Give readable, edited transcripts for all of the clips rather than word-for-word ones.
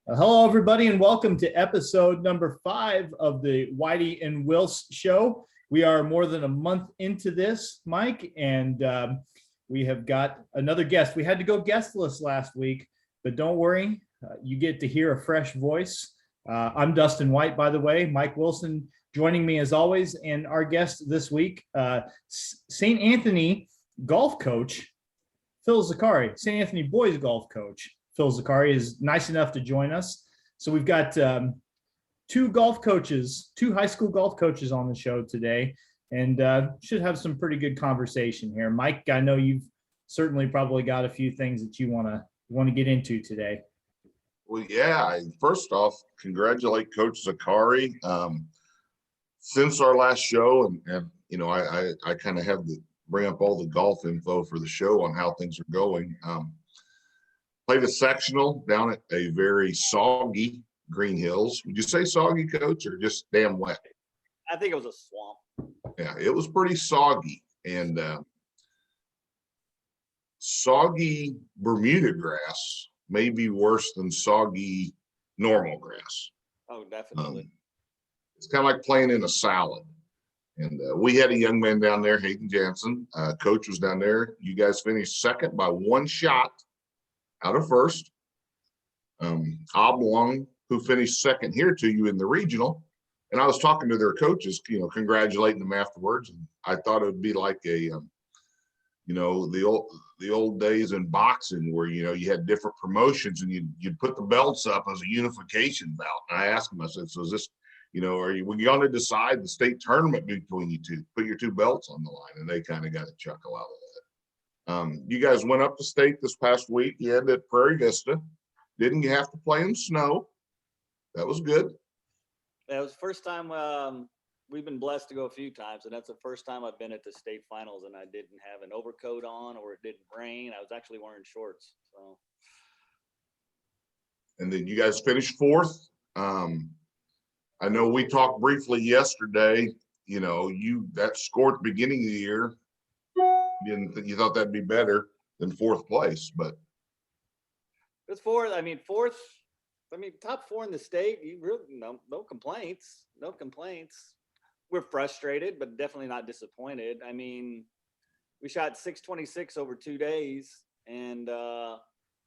Hello, everybody, and welcome to episode number 5 of the Whitey and Wills show. We are more than a month into this, Mike, and we have got another guest. We had to go guestless last week, but don't worry, you get to hear a fresh voice. I'm Dustin White, by the way. Mike Wilson joining me as always, and our guest this week, St. Anthony golf coach, Phil Zaccari, St. Anthony boys golf coach. Phil Zaccari is nice enough to join us. So we've got two high school golf coaches on the show today, and should have some pretty good conversation here. Mike, I know you've certainly probably got a few things that you want to get into today. Well, yeah. First off, congratulate Coach Zaccari. Since our last show, and you know, I kind of have to bring up all the golf info for the show on how things are going. Played a sectional down at a very soggy Green Hills. Would you say soggy, Coach, or just damn wet? I think it was a swamp. Yeah, it was pretty soggy. And soggy Bermuda grass may be worse than soggy normal grass. Oh, definitely. It's kind of like playing in a salad. And we had a young man down there, Hayden Jansen. Coach was down there. You guys finished second by one shot out of first. Oblong, who finished second here to you in the regional. And I was talking to their coaches, you know, congratulating them afterwards. And I thought it would be like a, you know, the old days in boxing where, you know, you had different promotions and you'd put the belts up as a unification bout. And I asked them, I said, so is this, you know, were you going to decide the state tournament between you two, put your two belts on the line? And they kind of got a chuckle out of that. You guys went up to state this past week. You had at Prairie Vista. Didn't you have to play in snow? That was good. That was the first time. We've been blessed to go a few times, and that's the first time I've been at the state finals, and I didn't have an overcoat on or it didn't rain. I was actually wearing shorts. So. And then you guys finished fourth. I know we talked briefly yesterday. You know, that score at the beginning of the year, you thought that'd be better than fourth place, but it's fourth. Fourth. Top four in the state. You really no complaints. No complaints. We're frustrated, but definitely not disappointed. I mean, we shot 626 over 2 days, and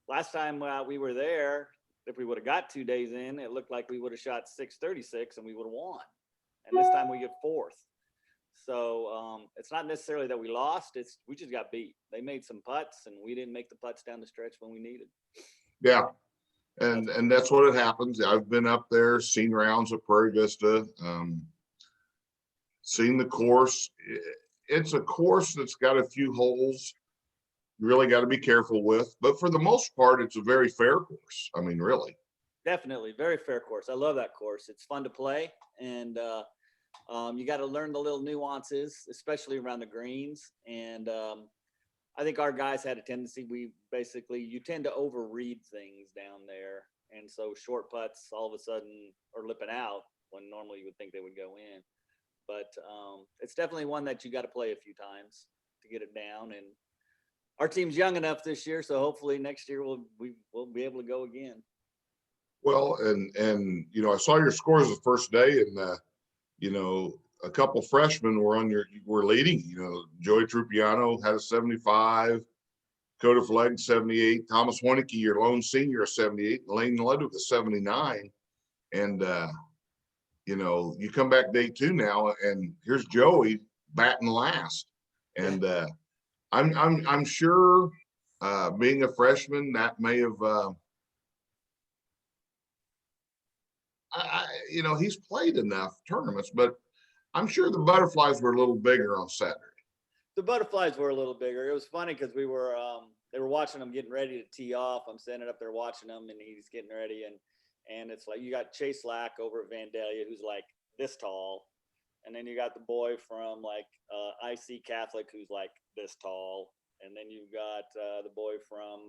last time we were there, if we would have got 2 days in, it looked like we would have shot 636 and we would have won. And this time we get fourth. So it's not necessarily that we lost. We just got beat. They made some putts, and we didn't make the putts down the stretch when we needed. Yeah, and that's what it happens. I've been up there, seen rounds at Prairie Vista, seen the course. It's a course that's got a few holes you really got to be careful with. But for the most part, it's a very fair course. I mean, really. Definitely. Very fair course. I love that course. It's fun to play, and you got to learn the little nuances, especially around the greens. And I think our guys had a tendency, you tend to overread things down there. And so short putts all of a sudden are lipping out when normally you would think they would go in. But it's definitely one that you got to play a few times to get it down. And our team's young enough this year, so hopefully next year we'll be able to go again. Well, and you know, I saw your scores the first day, and you know, a couple freshmen were leading. You know, Joey Trupiano had a 75, Coda Flegg 78, Thomas Hoeneke, your lone senior, a 78, and Lane Ludwig a 79. And you know, you come back day two now, and here's Joey batting last. And I'm sure being a freshman, that may have you know, he's played enough tournaments, but I'm sure the butterflies were a little bigger on Saturday. The butterflies were a little bigger. It was funny because they were watching him getting ready to tee off. I'm standing up there watching him, and he's getting ready, and it's like you got Chase Lack over at Vandalia, who's like this tall, and then you got the boy from like IC Catholic, who's like this tall, and then you've got the boy from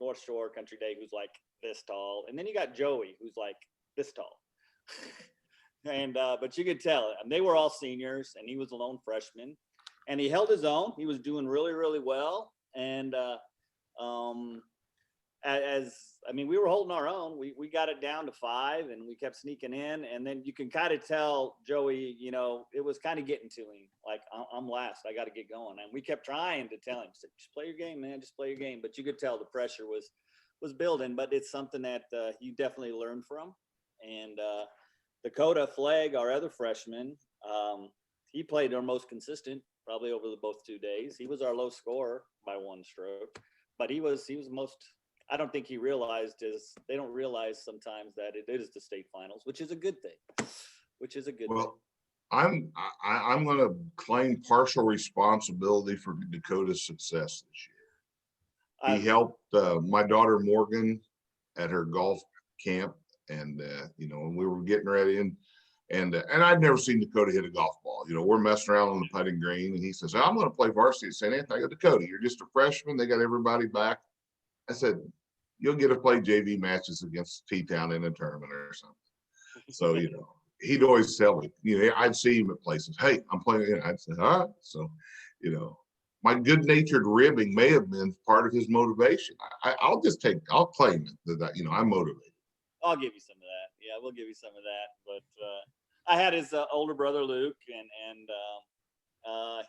North Shore Country Day, who's like this tall, and then you got Joey, who's like this tall. And but you could tell, and they were all seniors, and he was a lone freshman, and he held his own. He was doing really, really well, and as I mean, we were holding our own. We got it down to 5 and we kept sneaking in. And then you can kind of tell Joey, you know, it was kind of getting to him. Like, I'm last. I got to get going. And we kept trying to tell him, just play your game, man. Just play your game. But you could tell the pressure was building. But it's something that you definitely learn from. And Dakota Flagg, our other freshman, he played our most consistent, probably over the both 2 days. He was our low scorer by 1 stroke. But he was most. I don't think he realized they don't realize sometimes that it is the state finals, which is a good thing. Well, I'm going to claim partial responsibility for Dakota's success this year. He helped my daughter Morgan at her golf camp, and you know, when we were getting ready, and I'd never seen Dakota hit a golf ball. You know, we're messing around on the putting green, and he says, "I'm going to play varsity at St. Anthony." I go, "Dakota, you're just a freshman. They got everybody back." I said, "You'll get to play JV matches against T-Town in a tournament or something." So, you know, he'd always tell me, you know, I'd see him at places, "Hey, I'm playing." I'd say, "All right." So, you know, my good-natured ribbing may have been part of his motivation. I'll claim it that, you know, I'm motivated. I'll give you some of that. Yeah, we'll give you some of that. But I had his older brother, Luke, and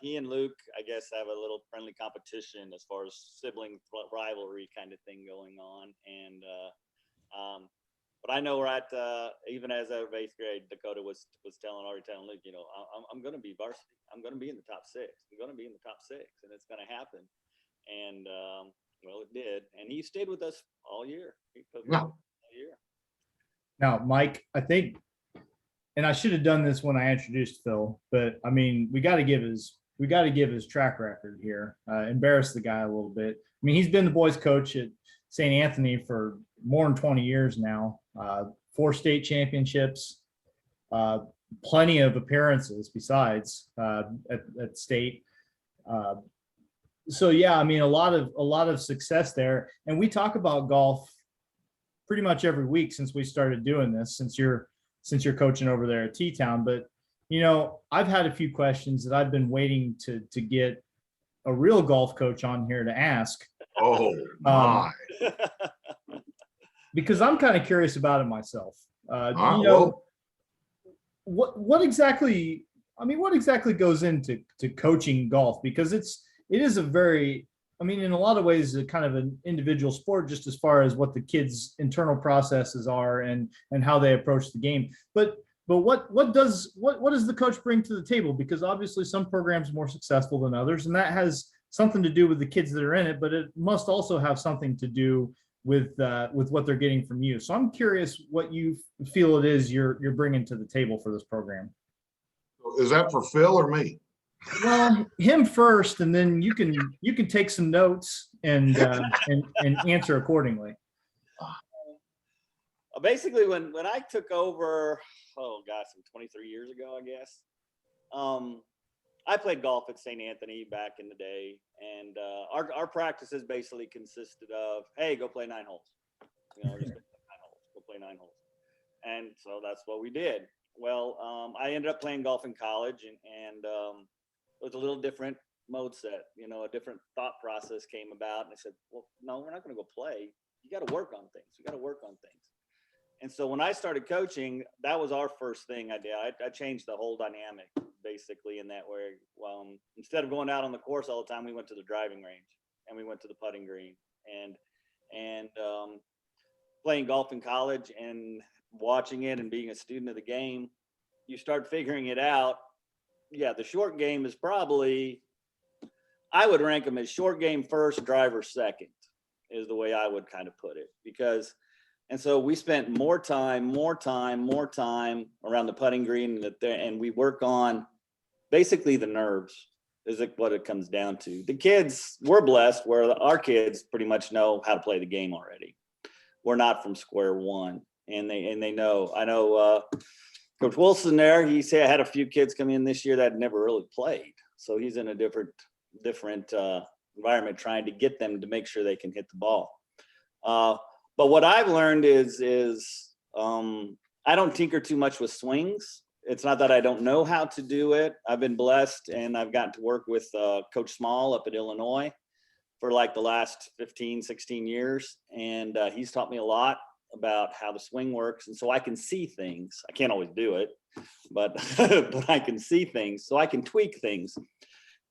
he and Luke, I guess, have a little friendly competition as far as sibling rivalry kind of thing going on. And but I know even as of 8th grade, Dakota was already telling Luke, you know, I'm going to be varsity. I'm going to be in the top 6. I'm going to be in the top 6, and it's going to happen. And well, it did. And he stayed with us all year. He put me all year. Now, Mike, I think, and I should have done this when I introduced Phil, but I mean, we got to give his track record here. Embarrass the guy a little bit. I mean, he's been the boys' coach at St. Anthony for more than 20 years now. 4 state championships, plenty of appearances besides at state. So yeah, I mean, a lot of success there. And we talk about golf pretty much every week since we started doing this, since you're coaching over there at T-Town. But, you know, I've had a few questions that I've been waiting to get a real golf coach on here to ask. Oh my. Because I'm kind of curious about it myself. You know, what exactly goes into coaching golf? Because it is a very, I mean, in a lot of ways, a kind of an individual sport, just as far as what the kids' internal processes are and how they approach the game. But what does the coach bring to the table? Because obviously some programs are more successful than others, and that has something to do with the kids that are in it, but it must also have something to do with what they're getting from you. So I'm curious what you feel it is you're bringing to the table for this program. Is that for Phil or me? Well, him first, and then you can take some notes and answer accordingly. Basically, when I took over, 23 years ago, I guess. I played golf at St. Anthony back in the day, and our practices basically consisted of, hey, go play 9 holes. You know, just go play 9 holes. And so that's what we did. Well, I ended up playing golf in college, and it was a little different mode set. You know, a different thought process came about, and I said, well, no, we're not going to go play. You got to work on things. You got to work on things. And so when I started coaching, that was our first thing I did. I changed the whole dynamic basically in that way. Instead of going out on the course all the time, we went to the driving range and we went to the putting green and playing golf in college and watching it and being a student of the game, you start figuring it out. Yeah, the short game is probably, I would rank them as short game first, driver second is the way I would kind of put it. And so we spent more time around the putting green and we work on basically the nerves is what it comes down to. The kids, we're blessed where our kids pretty much know how to play the game already. We're not from square one and they know. I know Coach Wilson there, he said I had a few kids come in this year that had never really played. So he's in a different environment trying to get them to make sure they can hit the ball. But what I've learned is I don't tinker too much with swings. It's not that I don't know how to do it. I've been blessed and I've gotten to work with Coach Small up at Illinois. for like the last 15, 16 years. And he's taught me a lot about how the swing works. And so I can see things. I can't always do it, but but I can see things, so I can tweak things.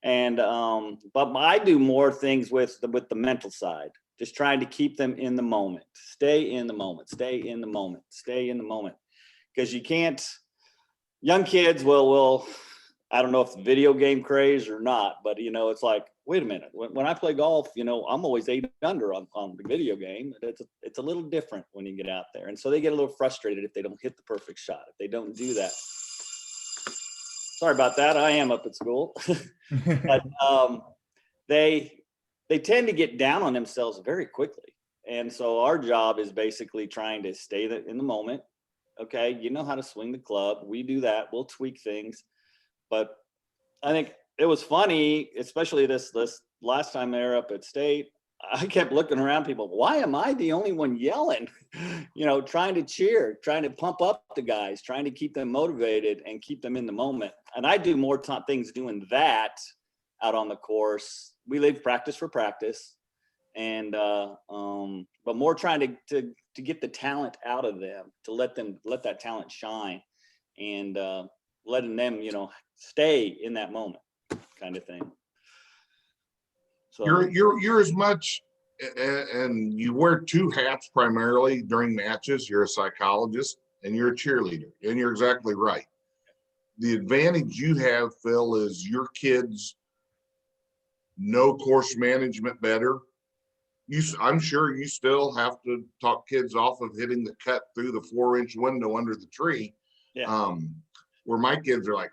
And but I do more things with the mental side, just trying to keep them in the moment, stay in the moment, stay in the moment, stay in the moment. Because you can't, young kids will, I don't know if it's video game craze or not, but it's like, wait a minute, when I play golf, I'm always 8 under on the video game. It's a little different when you get out there. And so they get a little frustrated if they don't hit the perfect shot, if they don't do that. Sorry about that. I am up at school. But they tend to get down on themselves very quickly. And so our job is basically trying to stay in the moment. Okay, you know how to swing the club. We do that. We'll tweak things. But I think it was funny, especially this last time they were up at State. I kept looking around people. Why am I the only one yelling? Trying to cheer, trying to pump up the guys, trying to keep them motivated and keep them in the moment. And I do more things doing that out on the course. We leave practice for practice, and but more trying to get the talent out of them, to let that talent shine, and letting them stay in that moment, kind of thing. So you're as much, and you wear 2 hats primarily during matches. You're a psychologist and you're a cheerleader, and you're exactly right. The advantage you have, Phil, is your kids know course management better. I'm sure you still have to talk kids off of hitting the cut through the 4-inch window under the tree. Yeah. Where my kids are like,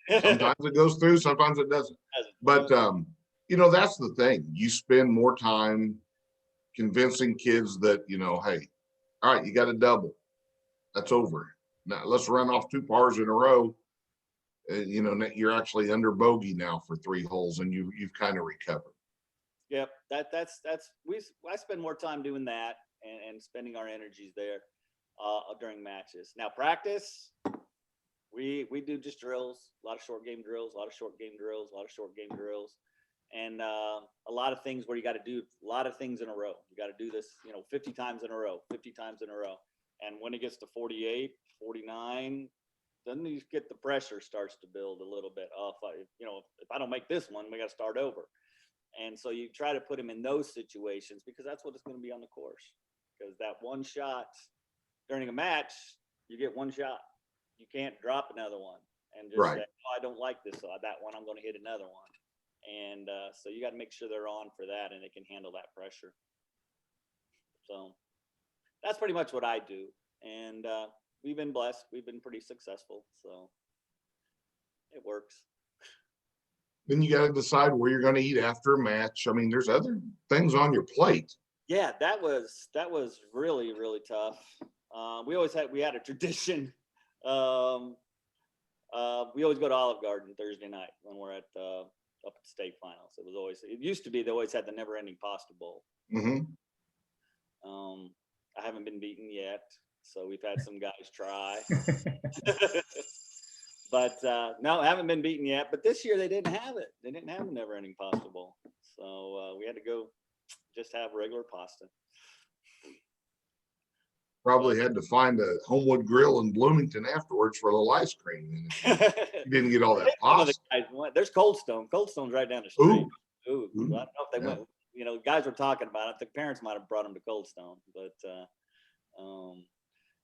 sometimes it goes through, sometimes it doesn't. But, that's the thing. You spend more time convincing kids that, hey, all right, you got a double. That's over. Now let's run off 2 pars in a row. You're actually under bogey now for 3 holes, and you've kind of recovered. Yep. I spend more time doing that and spending our energies there during matches. Now practice, we do just drills, a lot of short game drills, and a lot of things where you got to do a lot of things in a row. You got to do this, 50 times in a row. And when it gets to 48, 49, then you get the pressure starts to build a little bit. If I don't make this one, we got to start over. And so you try to put him in those situations, because that's what it's going to be on the course. Because that one shot during a match, you get one shot. You can't drop another one and just say, I don't like this. So that one, I'm going to hit another one. And so you got to make sure they're on for that and they can handle that pressure. So that's pretty much what I do. And we've been blessed. We've been pretty successful. So it works. Then you got to decide where you're going to eat after a match. I mean, there's other things on your plate. Yeah, that was really, really tough. We had a tradition. We always go to Olive Garden Thursday night when we're at up at state finals. It used to be they always had the never ending pasta bowl. Mm-hmm. I haven't been beaten yet, so we've had some guys try. But no, I haven't been beaten yet. But this year they didn't have it. They didn't have a never ending pasta bowl. So we had to go just have regular pasta. Probably had to find a Homewood Grill in Bloomington afterwards for a little ice cream. You didn't get all that pasta. There's Cold Stone. Cold Stone's right down the street. Ooh. Ooh. I don't know if they went. Guys were talking about it. The parents might have brought them to Cold Stone, but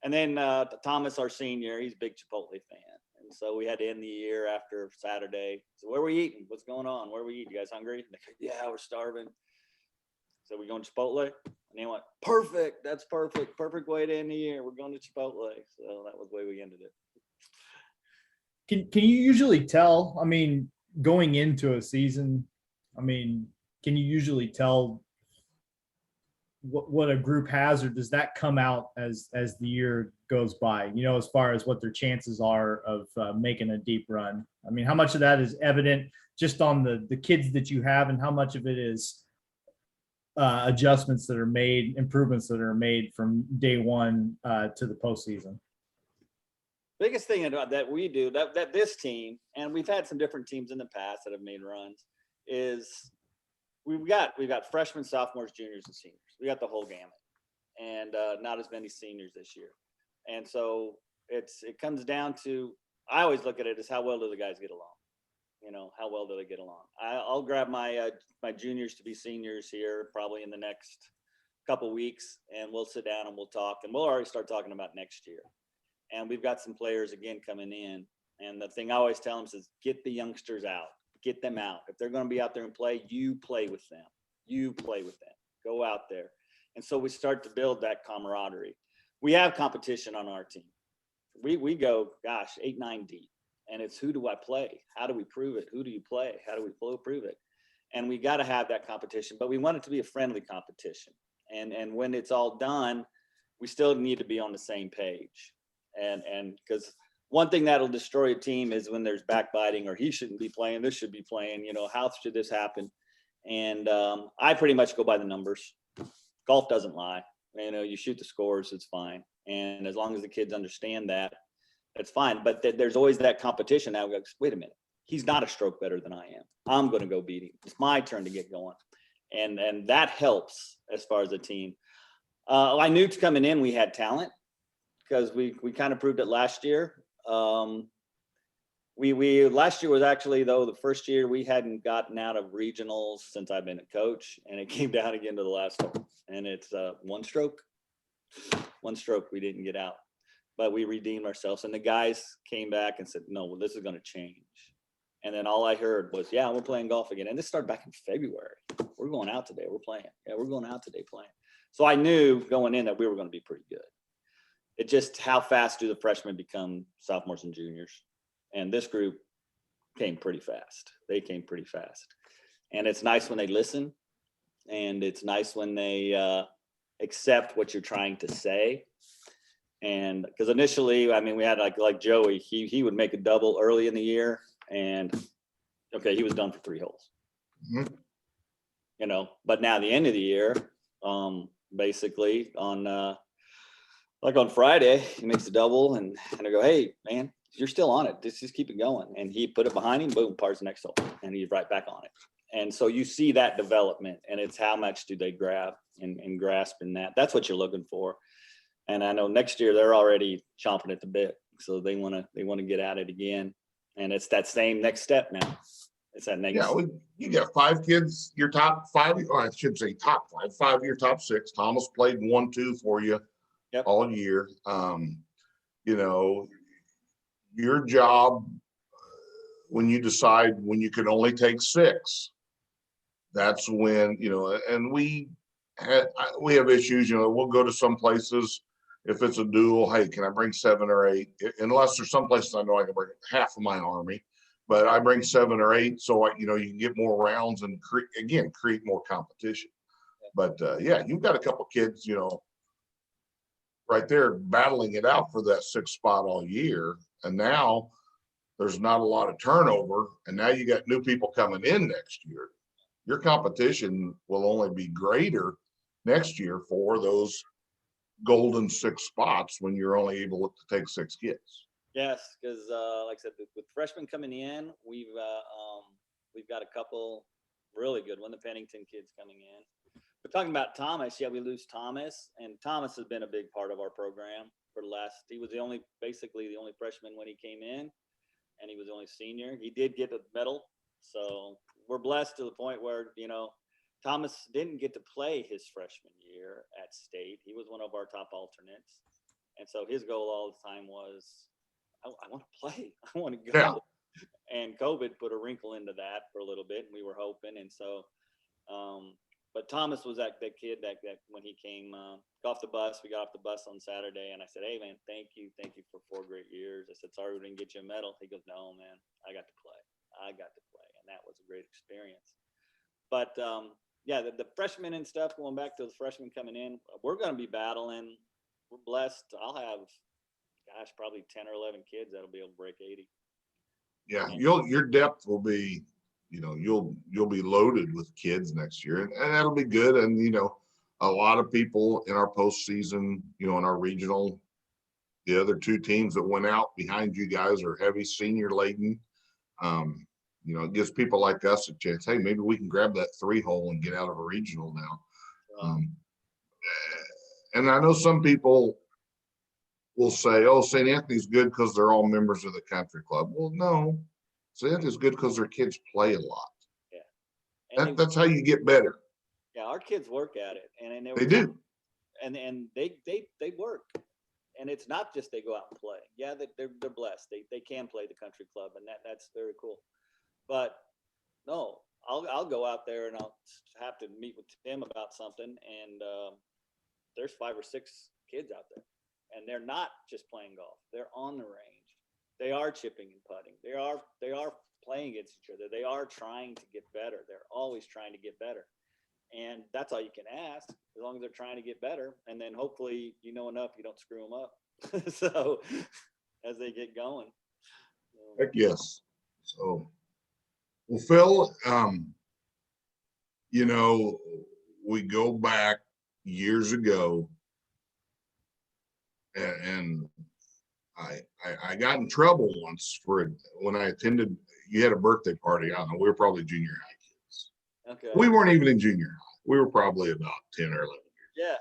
and then Thomas, our senior, he's a big Chipotle fan, and so we had to end the year after Saturday. So where are we eating? What's going on? Where are we eating? You guys hungry? Yeah, we're starving. So we going to Chipotle? And they went, perfect. That's perfect. Perfect way to end the year. We're going to Chipotle. So that was the way we ended it. Can you usually tell, going into a season, can you usually tell what a group has, or does that come out as the year goes by, as far as what their chances are of making a deep run? How much of that is evident just on the kids that you have, and how much of it is adjustments that are made, improvements that are made from day one to the postseason? Biggest thing that we do, that this team, and we've had some different teams in the past that have made runs, is we've got freshmen, sophomores, juniors, and seniors. We got the whole gamut, and not as many seniors this year. And so it comes down to, I always look at it as how well do the guys get along. How well do they get along? I'll grab my juniors to be seniors here probably in the next couple weeks, and we'll sit down and we'll talk, and we'll already start talking about next year. And we've got some players again coming in, and the thing I always tell them is get the youngsters out, get them out. If they're going to be out there and play, you play with them. Go out there. And so we start to build that camaraderie. We have competition on our team. We go, 8, 9 deep. And it's who do I play? How do we prove it? Who do you play? How do we prove it? And we got to have that competition, but we want it to be a friendly competition. And when it's all done, we still need to be on the same page. And because one thing that'll destroy a team is when there's backbiting, or he shouldn't be playing, this should be playing, how should this happen? And I pretty much go by the numbers. Golf doesn't lie. You shoot the scores, it's fine. And as long as the kids understand that, that's fine. But there's always that competition. Now, wait a minute, he's not a stroke better than I am. I'm going to go beat him. It's my turn to get going. And that helps as far as the team. I knew coming in we had talent because we kind of proved it last year. We last year was actually, though, the first year we hadn't gotten out of regionals since I've been a coach, and it came down again to the last hole. And it's one stroke we didn't get out. But we redeemed ourselves, and the guys came back and said, no, well, this is going to change. And then all I heard was, yeah, we're playing golf again. And this started back in February. We're going out today. We're playing. Yeah, we're going out today playing. So I knew going in that we were going to be pretty good. It just, how fast do the freshmen become sophomores and juniors? And this group came pretty fast. They came pretty fast. And it's nice when they listen, and it's nice when they accept what you're trying to say. And because initially, we had like Joey, he would make a double early in the year, and okay, he was done for 3 holes. Mm-hmm. But now the end of the year, basically on Friday, he makes a double, and I go, hey man, you're still on it. Just keep it going. And he put it behind him, boom, pars the next hole, and he's right back on it. And so you see that development, and it's how much do they grab and grasp in that. That's what you're looking for. And I know next year they're already chomping at the bit, so they want to get at it again. And it's that same next step now. It's that next. Yeah, you got 5 kids, your top 5. Or I should say top 5. 5 of your top 6. Thomas played 1, 2 for you all year. Your job when you decide when you can only take 6. That's when and we have issues. We'll go to some places. If it's a duel, hey, can I bring 7 or 8? Unless there's some places I know I can bring half of my army, but I bring 7 or 8 so you can get more rounds and create more competition. But you've got a couple kids, right there battling it out for that 6th spot all year, and now there's not a lot of turnover, and now you got new people coming in next year. Your competition will only be greater next year for those golden 6 spots when you're only able to take 6 kids. Yes, because like I said, with freshmen coming in, we've got a couple really good one. The Pennington kids coming in. But talking about Thomas, we lose Thomas, and Thomas has been a big part of our program for the last. He was basically the only freshman when he came in, and he was the only senior. He did get a medal, so we're blessed to the point where Thomas didn't get to play his freshman year at State. He was one of our top alternates. And so his goal all the time was, I want to play. I want to go. Yeah. And COVID put a wrinkle into that for a little bit, and we were hoping. And so, but Thomas was that kid that when he came off the bus, we got off the bus on Saturday, and I said, hey, man, thank you for 4 great years. I said, sorry we didn't get you a medal. He goes, no, man, I got to play. And that was a great experience. But, the freshmen and stuff, going back to the freshmen coming in, we're going to be battling. We're blessed. I'll have, probably 10 or 11 kids that'll be able to break 80. Yeah, your depth will be, you'll be loaded with kids next year, and that'll be good. And a lot of people in our postseason, in our regional, the other 2 teams that went out behind you guys are heavy senior laden. you know, it gives people like us a chance. Hey, maybe we can grab that 3-hole and get out of a regional now. And I know some people will say, oh, St. Anthony's good because they're all members of the country club. Well, no, St. Anthony's good because their kids play a lot. Yeah. And That's how you get better. Yeah, our kids work at it, and They do. And they work, and it's not just they go out and play. Yeah, they're blessed. They can play the country club, and that's very cool. But no, I'll go out there and I'll have to meet with Tim about something, and there's 5 or 6 kids out there, and they're not just playing golf. They're on the range. They are chipping and putting. They are playing against each other. They are trying to get better. They're always trying to get better. And that's all you can ask, as long as they're trying to get better. And then hopefully, you know enough, you don't screw them up. So as they get going. Heck yes. So, well, Phil, you know, we go back years ago, and I got in trouble once for when I attended. You had a birthday party. I don't know. We were probably junior high kids. Okay. We weren't even in junior high. We were probably about 10 or 11 years. Yeah.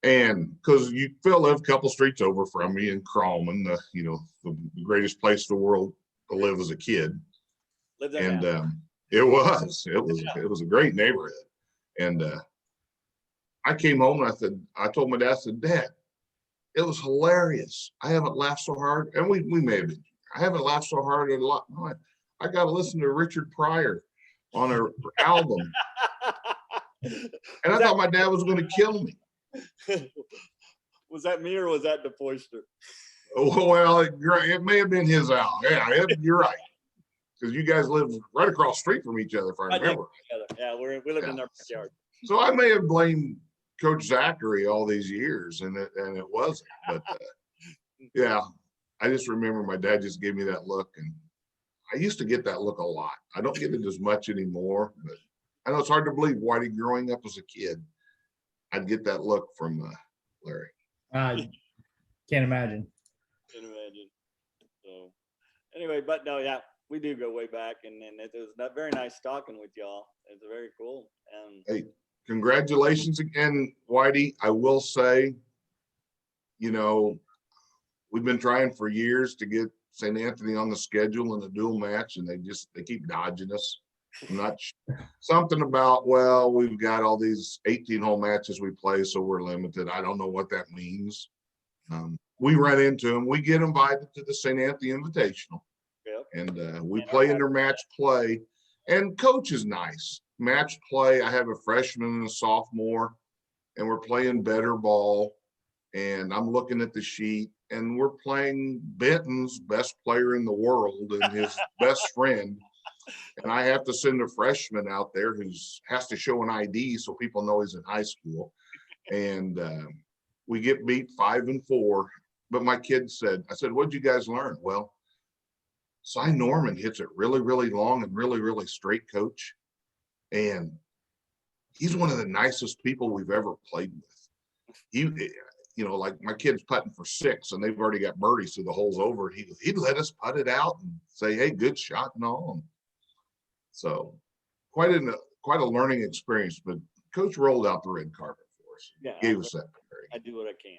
And because Phil lived a couple streets over from me in Crawlman, the greatest place in the world to live as a kid. Live there And now. it was a great neighborhood. And I came home and I told my dad, I said, Dad, it was hilarious. I haven't laughed so hard. And we may have been. I haven't laughed so hard in a lot. I got to listen to Richard Pryor on her album. And I thought my dad was going to kill me. Was that me or was that DePoyster? Oh, well, it may have been his album. Yeah, you're right. Because you guys live right across the street from each other, if I remember. Yeah, we lived in our backyard. So I may have blamed Coach Zaccari all these years, and it wasn't. But yeah, I just remember my dad just gave me that look, and I used to get that look a lot. I don't get it as much anymore, but I know it's hard to believe, Whitey, growing up as a kid, I'd get that look from Larry. I can't imagine. So anyway, but no, yeah, we do go way back, and it was very nice talking with y'all. It's very cool. Hey, congratulations again, Whitey. I will say, we've been trying for years to get St. Anthony on the schedule in a dual match, and they keep dodging us. I'm not something about, well, we've got all these 18-hole matches we play, so we're limited. I don't know what that means. We run into them. We get invited to the St. Anthony Invitational, and we play in their match play. And coach is nice. Match play. I have a freshman and a sophomore, and we're playing better ball. And I'm looking at the sheet, and we're playing Benton's best player in the world and his best friend. And I have to send a freshman out there who has to show an ID so people know he's in high school. And we get beat 5-4. But my kid said, I said, what'd you guys learn? Well, Cy Norman hits it really, really long and really, really straight, coach. And he's one of the nicest people we've ever played with. Like my kid's putting for 6 and they've already got birdies, so the hole's over. He'd let us putt it out and say, hey, good shot and all. So quite a learning experience, but coach rolled out the red carpet for us. Yeah, Gave us that. I do what I can.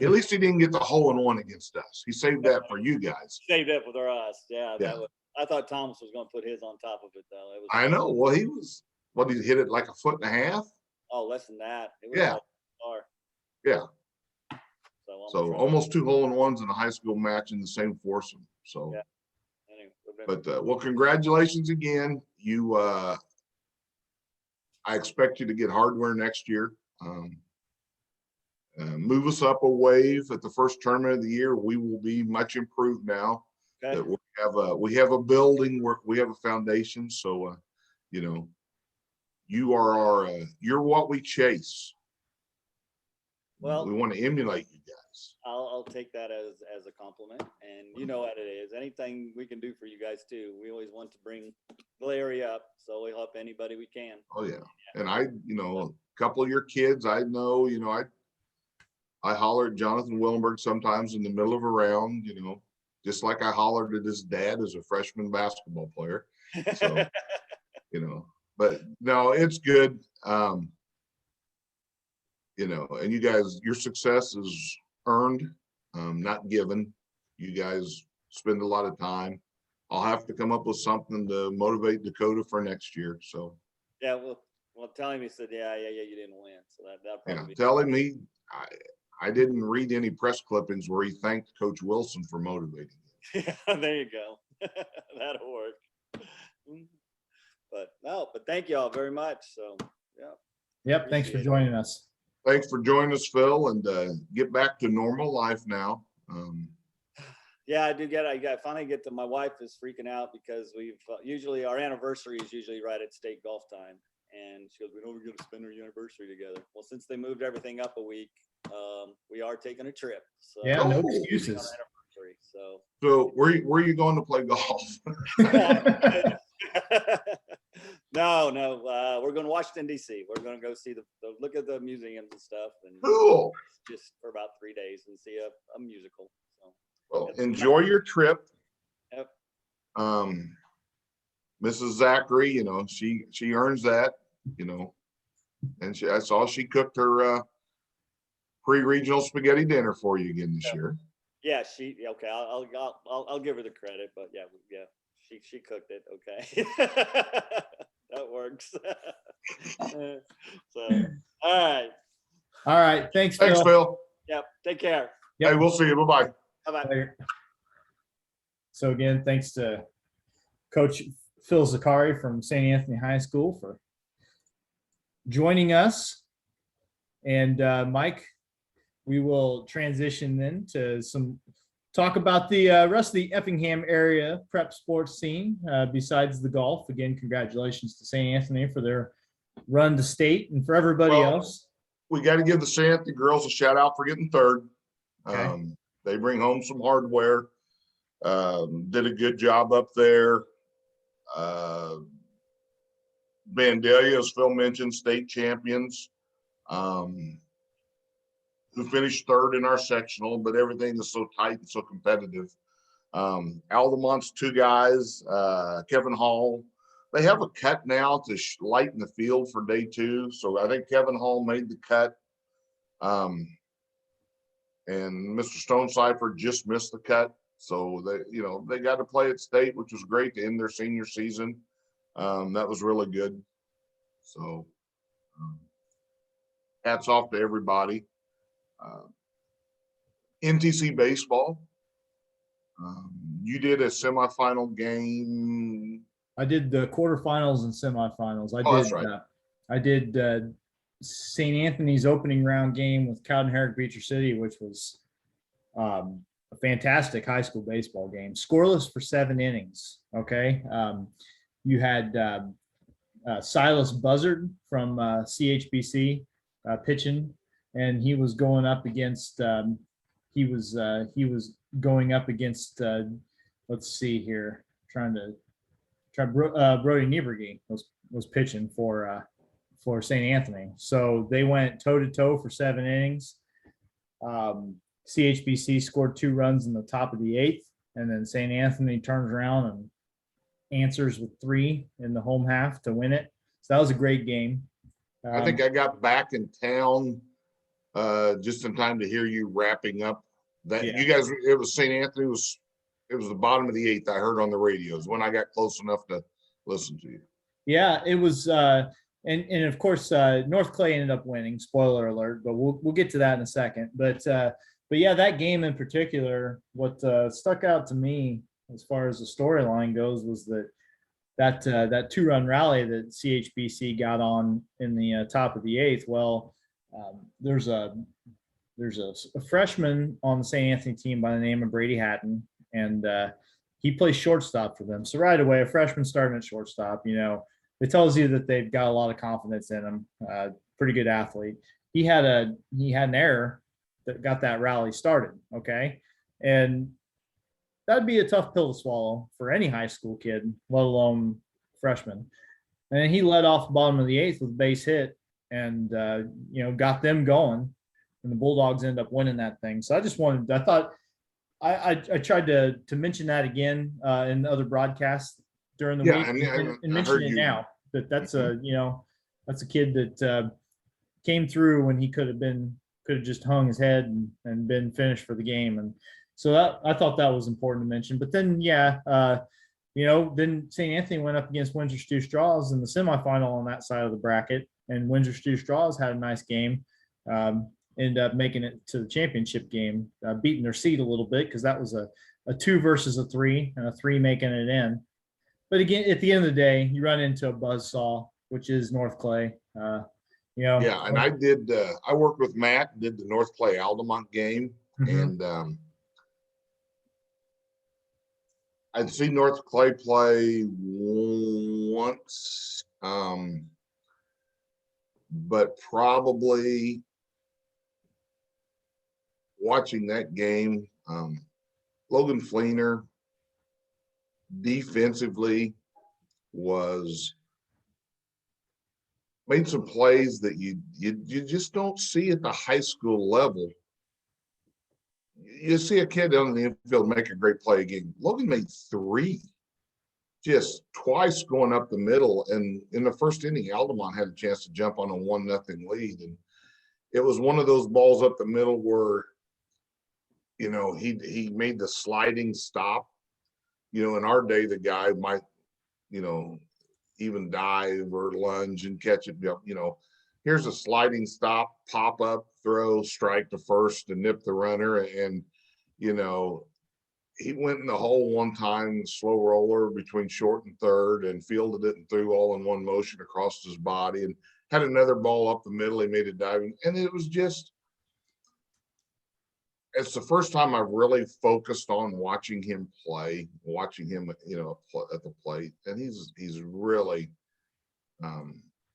At least he didn't get the hole-in-one against us. He saved that for you guys. Saved that for us. Yeah. I thought Thomas was going to put his on top of it, though. I know. Well, he hit it like 1.5 feet? Oh, less than that. It was yeah. Yeah. So almost 2 hole-in-ones in a high school match in the same foursome. So, yeah. Anyway, but well, congratulations again. I expect you to get hardware next year. Move us up a wave at the first tournament of the year. We will be much improved now. Okay. That we have a building where we have a foundation. So, you are you're what we chase. Well, we want to emulate you guys. I'll take that as a compliment, and you know what it is. Anything we can do for you guys too. We always want to bring Larry up, so we'll help anybody we can. Oh yeah, and a couple of your kids, I know, I holler at Jonathan Willenberg sometimes in the middle of a round, just like I hollered at his dad as a freshman basketball player. So, but no, it's good. And you guys, your success is earned, not given. You guys spend a lot of time. I'll have to come up with something to motivate Dakota for next year. So yeah, well, tell him, he said, yeah, you didn't win. So that probably tell him I didn't read any press clippings where he thanked Coach Wilson for motivating him. Yeah, there you go. That'll work. But thank you all very much. So yeah. Yep. Thanks for joining us. Thanks for joining us, Phil, and get back to normal life now. Yeah, I finally get to, my wife is freaking out because we've usually, our anniversary is usually right at state golf time. And she goes, we know we're going to spend our anniversary together. Well, since they moved everything up a week, we are taking a trip. So yeah, no excuses. So where are you going to play golf? No, we're going to Washington, D.C. We're going to go see look at the museums and stuff. And cool. Just for about 3 days and see a musical. So, well, enjoy your trip. Yep. Mrs. Zaccari, she earns that, and I saw she cooked her pre-regional spaghetti dinner for you again this year. Yeah, okay. I'll give her the credit, but yeah, she cooked it. Okay, that works. So, all right. Thanks, Phil. Yep. Take care. Yep. Hey, we'll see you. Bye-bye. Bye-bye. So again, thanks to Coach Phil Zaccari from St. Anthony High School for joining us. And Mike, we will transition then to some talk about the rest of the Effingham area prep sports scene besides the golf. Again, congratulations to St. Anthony for their run to state and for everybody else. We got to give the St. Anthony girls a shout out for getting third. Okay. They bring home some hardware. Did a good job up there. Vandalia, as Phil mentioned, state champions. Who finished third in our sectional, but everything is so tight and so competitive. Aldamont's 2 guys, Kevin Hall. They have a cut now to lighten the field for day 2. So I think Kevin Hall made the cut. And Mr. Stonecipher just missed the cut. So they got to play at state, which was great to end their senior season. That was really good. So hats off to everybody. NTC baseball. You did a semifinal game. I did the quarterfinals and semifinals. That's right. I did St. Anthony's opening round game with Cowden Herrick Beecher City, which was a fantastic high school baseball game. Scoreless for 7 innings. Okay. You had Silas Buzzard from CHBC pitching, and he was going up against let's see here, Brody Nieberge was pitching for St. Anthony. So they went toe to toe for 7 innings. CHBC scored 2 runs in the top of the 8th, and then St. Anthony turns around and answers with 3 in the home half to win it. So that was a great game. I think I got back in town just in time to hear you wrapping up that. You guys, it was St. Anthony, it was the bottom of the 8th. I heard on the radios when I got close enough to listen to you. Yeah, it was and of course North Clay ended up winning, spoiler alert, but we'll get to that in a second. But yeah, that game in particular, what stuck out to me as far as the storyline goes was that 2-run rally that CHBC got on in the top of the 8th. Well, there's a freshman on the St. Anthony team by the name of Brady Hatton, and he plays shortstop for them. So right away, a freshman starting at shortstop, it tells you that they've got a lot of confidence in him. Pretty good athlete. He had an error that got that rally started. Okay, and that'd be a tough pill to swallow for any high school kid, let alone freshman. And he led off the bottom of the 8th with a base hit, and got them going. And the Bulldogs ended up winning that thing. So I thought I tried to mention that again in other broadcasts during the week, and I mention heard it you. now that that's a that's a kid that came through when he could have just hung his head and been finished for the game, and so that I thought that was important to mention. But then then St. Anthony went up against Windsor Stew Straws in the semifinal on that side of the bracket, and Windsor Stew Straws had a nice game. Ended up making it to the championship game, beating their seed a little bit because that was a 2 versus a 3, and a 3 making it in. But again, at the end of the day, you run into a buzzsaw, which is North Clay. Yeah, and I worked with Matt, did the North Clay Altamont game, and I'd seen North Clay play once, but probably watching that game, Logan Fleener defensively made some plays that you just don't see at the high school level. You see a kid on the infield make a great play again. Logan made 3, just twice going up the middle. And in the first inning, Altamont had a chance to jump on a 1-0 lead. And it was one of those balls up the middle where, he made the sliding stop. In our day, the guy might, even dive or lunge and catch it. Here's a sliding stop, pop up, throw, strike to first and nip the runner. And, he went in the hole one time, slow roller between short and third, and fielded it and threw all in one motion across his body, and had another ball up the middle. He made a diving. And it was just, it's the first time I've really focused on watching him play, watching him, at the plate. And he's really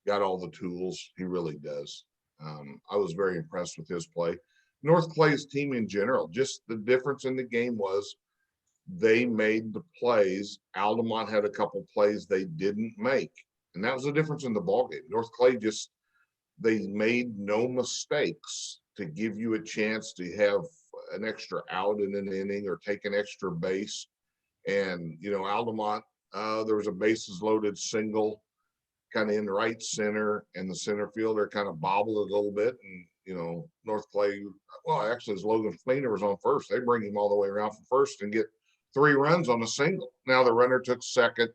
got all the tools. He really does. I was very impressed with his play. North Clay's team in general, just the difference in the game was they made the plays. Altamont had a couple plays they didn't make. And that was the difference in the ballgame. North Clay they made no mistakes to give you a chance to have an extra out in an inning or take an extra base. And, Altamont, there was a bases loaded single kind of in right center, and the center fielder kind of bobbled it a little bit. And, North Clay, actually, as Logan Fleener was on first, they bring him all the way around from first and get 3 runs on a single. Now the runner took second.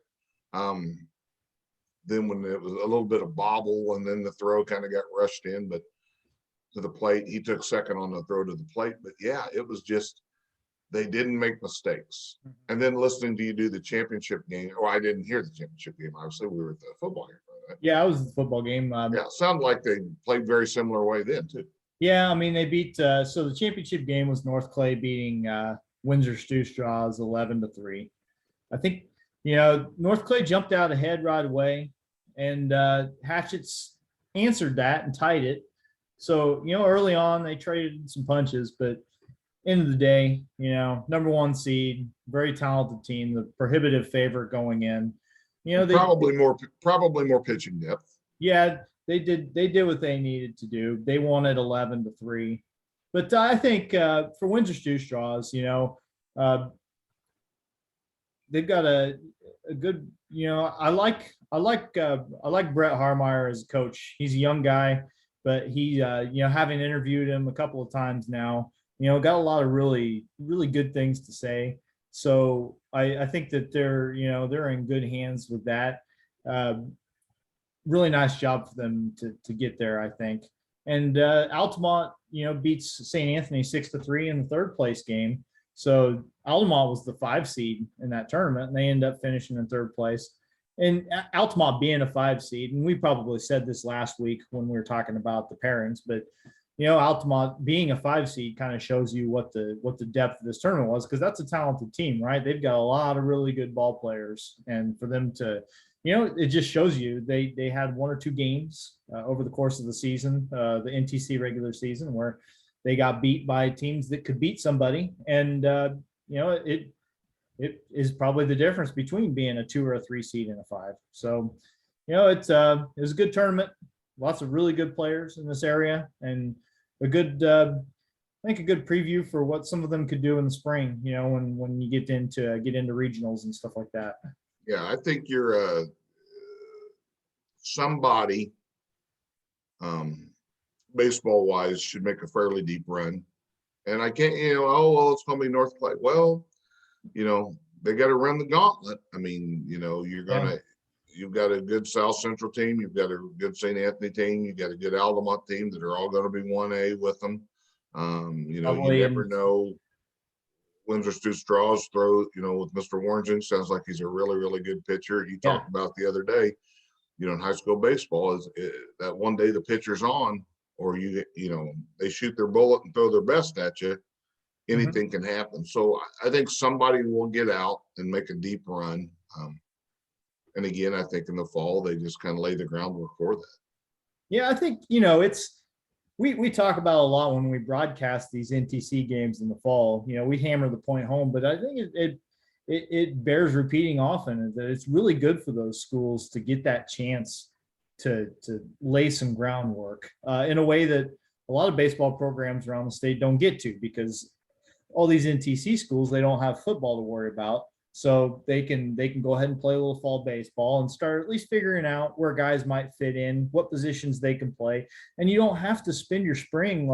Then when it was a little bit of bobble, and then the throw kind of got rushed in, but to the plate, he took second on the throw to the plate. But yeah, it was just, they didn't make mistakes. And then listening to you do the championship game, I didn't hear the championship game. Obviously, we were at the football game. Right? Yeah, I was at the football game. It sounded like they played very similar way then too. Yeah, I mean, they beat, so the championship game was North Clay beating Windsor Stew Straws 11-3. I think, North Clay jumped out ahead right away, and Hatchets answered that and tied it. So, early on, they traded some punches, but end of the day, number 1 seed, very talented team, the prohibitive favorite going in. Probably more pitching depth. Yeah, they did what they needed to do. They won it 11-3. But I think for Windsor Stew Straws, they've got a good, I like Brett Harmeyer as a coach. He's a young guy, but he, having interviewed him a couple of times now, got a lot of really, really good things to say. So I think that they're in good hands with that. Really nice job for them to get there, I think. And Altamont, beats St. Anthony 6-3 in the 3rd place game. So Altamont was the 5 seed in that tournament, and they end up finishing in 3rd place. And Altamont being a 5 seed, and we probably said this last week when we were talking about the pairings, but Altamont being a 5 seed kind of shows you what the depth of this tournament was, because that's a talented team, right? They've got a lot of really good ball players, and for them to, it just shows you they had 1 or 2 games over the course of the season, the NTC regular season, where they got beat by teams that could beat somebody, and it is probably the difference between being a 2 or a 3 seed and a 5. So, it was a good tournament. Lots of really good players in this area, and a good think a good preview for what some of them could do in the spring, you know, when you get into regionals and stuff like that. Yeah, I think you're somebody baseball wise should make a fairly deep run. And I can't, oh, well, it's going to be North Clay. Well, they got to run the gauntlet. I mean, you've got a good South Central team. You've got a good St. Anthony team. You've got a good Altamont team that are all going to be 1A with them. You never know. Windsor's Two Straws throw, with Mr. Warrington, sounds like he's a really, really good pitcher. He talked about the other day, in high school baseball is that one day the pitcher's on, or they shoot their bullet and throw their best at you, anything can happen. So I think somebody will get out and make a deep run. And again, I think in the fall, they just kind of lay the groundwork for that. Yeah, I think, it's, we talk about a lot when we broadcast these NTC games in the fall, we hammer the point home, but I think it bears repeating often that it's really good for those schools to get that chance to lay some groundwork in a way that a lot of baseball programs around the state don't get to, because all these NTC schools, they don't have football to worry about. So they can go ahead and play a little fall baseball and start at least figuring out where guys might fit in, what positions they can play. And you don't have to spend your spring,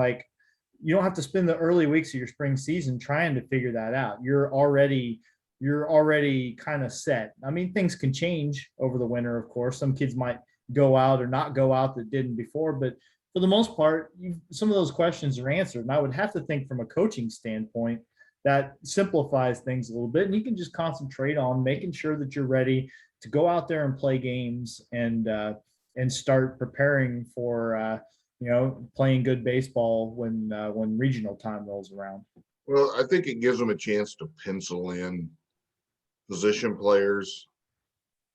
you don't have to spend the early weeks of your spring season trying to figure that out. You're already kind of set. I mean, things can change over the winter, of course. Some kids might go out or not go out that didn't before, but for the most part, some of those questions are answered. And I would have to think from a coaching standpoint, that simplifies things a little bit, and you can just concentrate on making sure that you're ready to go out there and play games and start preparing for playing good baseball when regional time rolls around. Well, I think it gives them a chance to pencil in position players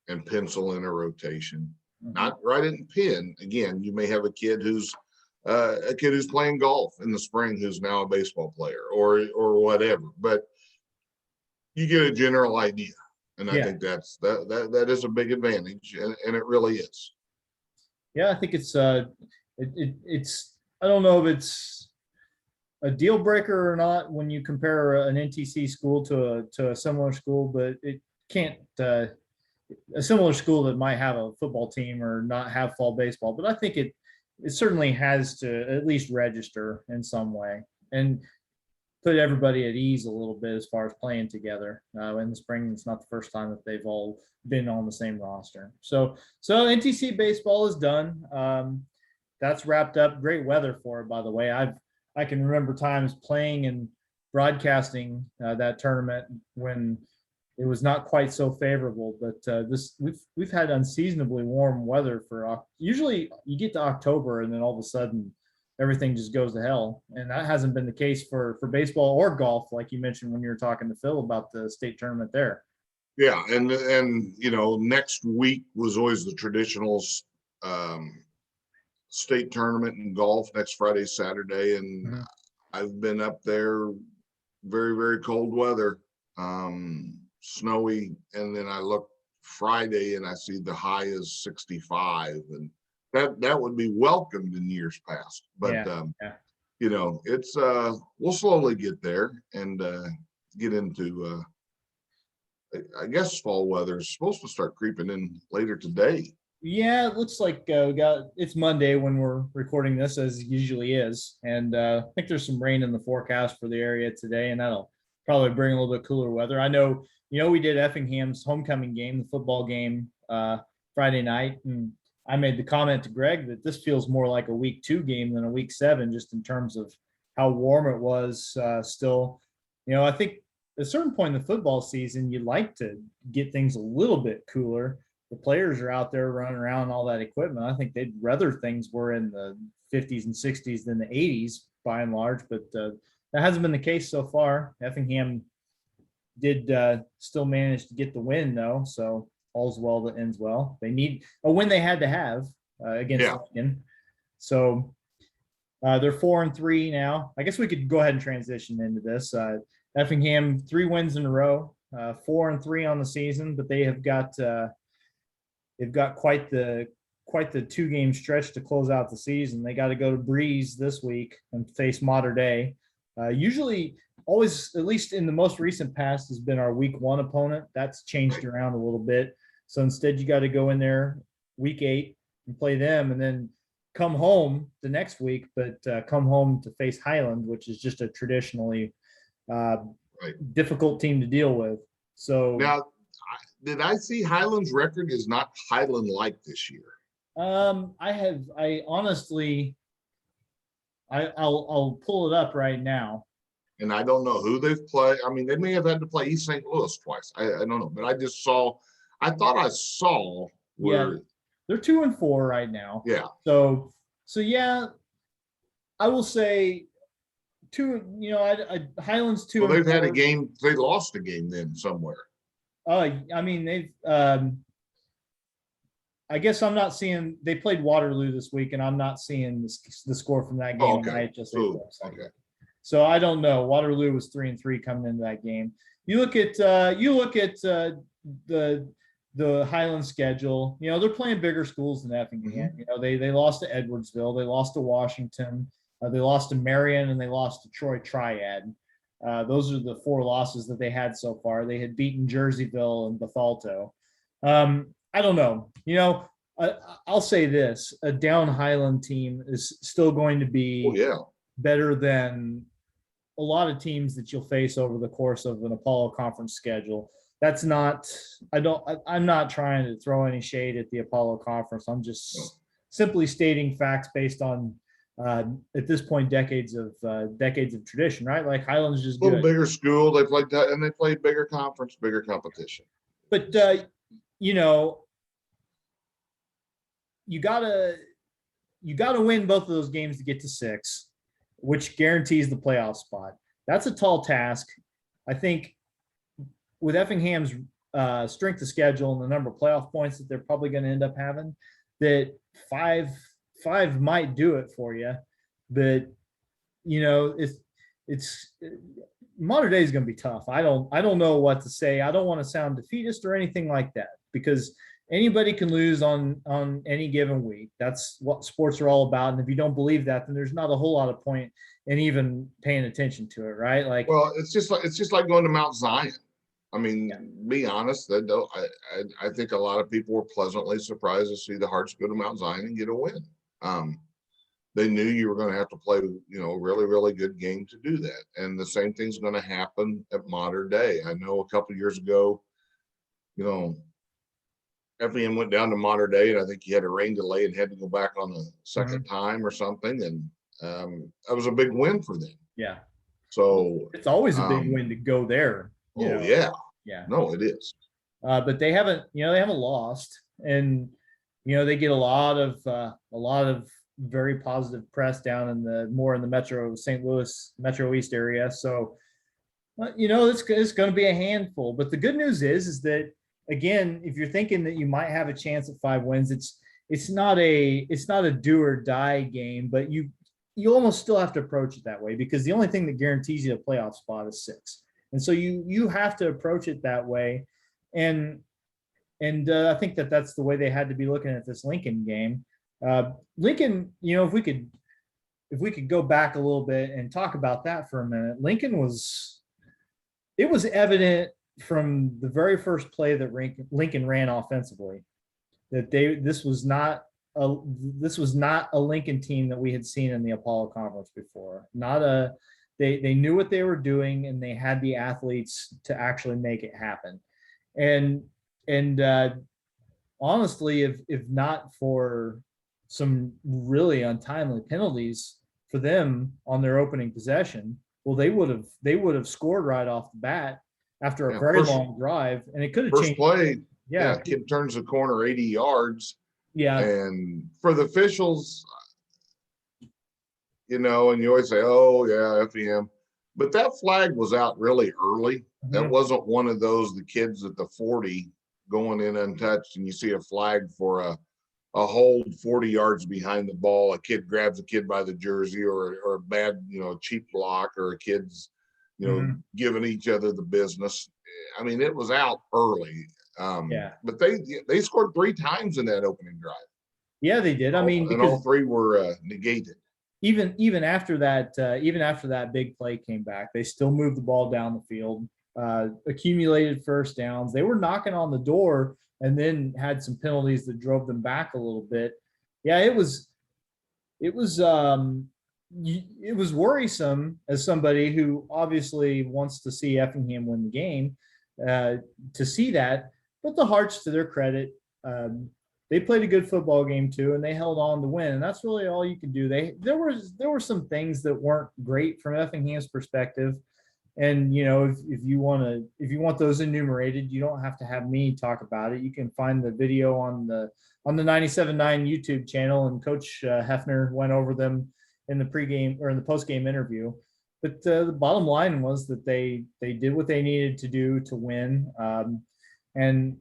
and pencil in a rotation. Not right in pin. Again, you may have a kid who's playing golf in the spring who's now a baseball player or whatever, but you get a general idea. And I think that is a big advantage, and it really is. Yeah, I think it's it's I don't know if it's a deal breaker or not when you compare an NTC school to a similar school, but it can't a similar school that might have a football team or not have fall baseball, but I think it certainly has to at least register in some way and put everybody at ease a little bit as far as playing together. In the spring, it's not the first time that they've all been on the same roster. So NTC baseball is done. That's wrapped up. Great weather for it, by the way. I can remember times playing and broadcasting that tournament when it was not quite so favorable, but we've had unseasonably warm weather for usually you get to October and then all of a sudden everything just goes to hell. And that hasn't been the case for baseball or golf, like you mentioned when you were talking to Phil about the state tournament there. Yeah. And next week was always the traditional state tournament in golf next Friday, Saturday. And I've been up there, very, very cold weather. Snowy, and then I look Friday and I see the high is 65, and that would be welcomed in years past, but it's we'll slowly get there and get into I guess fall weather is supposed to start creeping in later today. Yeah, it looks like it's Monday when we're recording this, as it usually is, and I think there's some rain in the forecast for the area today, and that'll probably bring a little bit cooler weather. I know, we did Effingham's homecoming game, the football game, Friday night, and I made the comment to Greg that this feels more like a week 2 game than a week 7, just in terms of how warm it was still. I think at a certain point in the football season, you'd like to get things a little bit cooler. The players are out there running around all that equipment. I think they'd rather things were in the 50s and 60s than the 80s by and large, but that hasn't been the case so far. Effingham did still manage to get the win, though, so all's well that ends well. They need a win they had to have against Lincoln. So they're 4-3 now. I guess we could go ahead and transition into this. Effingham 3 wins in a row, 4-3 on the season, but they have got they've got quite the 2-game stretch to close out the season. They got to go to Breeze this week and face Mater Dei. Usually, always, at least in the most recent past, has been our week 1 opponent. That's changed around a little bit. So instead, you got to go in there week 8 and play them, and then come home the next week, but come home to face Highland, which is just a traditionally difficult team to deal with. So now, did I see Highland's record is not Highland-like this year? I honestly, I'll pull it up right now. And I don't know who they've played. I mean, they may have had to play East St. Louis twice. I don't know, but I thought I saw where they're 2-4 right now. Yeah. So yeah, I will say Highlands 2. Well, they've had a game. They lost a game then somewhere. I mean, they've. I guess I'm not seeing. They played Waterloo this week, and I'm not seeing the score from that game. Oh, okay. On IHSA website. Okay. So I don't know. Waterloo was 3-3 coming into that game. You look at the Highland schedule. You know, they're playing bigger schools than Effingham. Mm-hmm. You know, they lost to Edwardsville, they lost to Washington, they lost to Marion, and they lost to Troy Triad. Those are the 4 losses that they had so far. They had beaten Jerseyville and Bethalto. I don't know. You know, I'll say this: a down Highland team is still going to be better than a lot of teams that you'll face over the course of an Apollo Conference schedule. That's not. I'm not trying to throw any shade at the Apollo Conference. I'm just simply stating facts based on at this point decades of tradition, right? Like Highland's just a little good. Bigger school. They played that, and they played bigger conference, bigger competition. But you know, you gotta win both of those games to get to 6, which guarantees the playoff spot. That's a tall task. I think with Effingham's strength of schedule and the number of playoff points that they're probably going to end up having, that five might do it for you. But you know, it's modern day is going to be tough. I don't know what to say. I don't want to sound defeatist or anything like that, because anybody can lose on any given week. That's what sports are all about. And if you don't believe that, then there's not a whole lot of point in even paying attention to it, right? Like, well, it's just like going to Mount Zion. I mean, be honest, I think a lot of people were pleasantly surprised to see the Hearts go to Mount Zion and get a win. They knew you were going to have to play, you know, a really, really good game to do that. And the same thing's going to happen at modern day. I know a couple of years ago, you know, Effingham went down to modern day, and I think he had a rain delay and had to go back on a second time or something. And that was a big win for them. Yeah. So it's always a big win to go there. Yeah. No, it is. But they haven't lost, and you know, they get a lot of very positive press down in the Metro St. Louis, Metro East area. So, you know, it's going to be a handful. But the good news is that, again, if you're thinking that you might have a chance at 5 wins, it's not a do or die game, but you almost still have to approach it that way, because the only thing that guarantees you a playoff spot is 6. And so you have to approach it that way. And I think that's the way they had to be looking at this Lincoln game. Lincoln, you know, if we could go back a little bit and talk about that for a minute, it was evident from the very first play that Lincoln ran offensively that this was not a Lincoln team that we had seen in the Apollo Conference before. They knew what they were doing, and they had the athletes to actually make it happen. And honestly, if not for some really untimely penalties for them on their opening possession, well, they would have scored right off the bat after a very long drive, and it could have changed. First play, kid turns the corner 80 yards. Yeah. And for the officials, you know, and you always say, oh, yeah, Effingham. But that flag was out really early. Mm-hmm. That wasn't one of those, the kids at the 40 going in untouched, and you see a flag for a hold 40 yards behind the ball. A kid grabs a kid by the jersey, or a bad, you know, cheap block, or a kid's, you know, giving each other the business. I mean, it was out early. But they scored 3 times in that opening drive. Yeah, they did. I mean, and all 3 were negated. even after that big play came back, they still moved the ball down the field, accumulated first downs. They were knocking on the door, and then had some penalties that drove them back a little bit. Yeah, it was worrisome as somebody who obviously wants to see Effingham win the game, to see that. But the Hearts, to their credit, they played a good football game too, and they held on to win. And that's really all you can do. There were some things that weren't great from Effingham's perspective. And if you want those enumerated, you don't have to have me talk about it. You can find the video on the 97.9 YouTube channel, and Coach Hefner went over them in the pregame or in the postgame interview. But the bottom line was that they did what they needed to do to win, and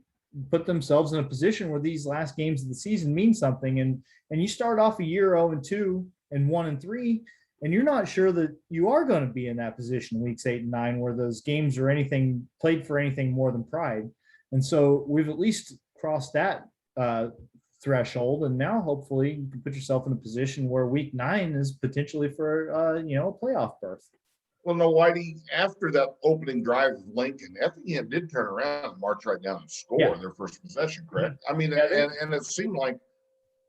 put themselves in a position where these last games of the season mean something. And you start off a year 0-2 and 1-3. And you're not sure that you are going to be in that position weeks 8 and 9, where those games are played for anything more than pride. And so we've at least crossed that threshold. And now hopefully you can put yourself in a position where week 9 is potentially for, a playoff berth. Well, no, Whitey, after that opening drive of Lincoln, Effingham did turn around and march right down and score in their first possession, correct? I mean, and it seemed like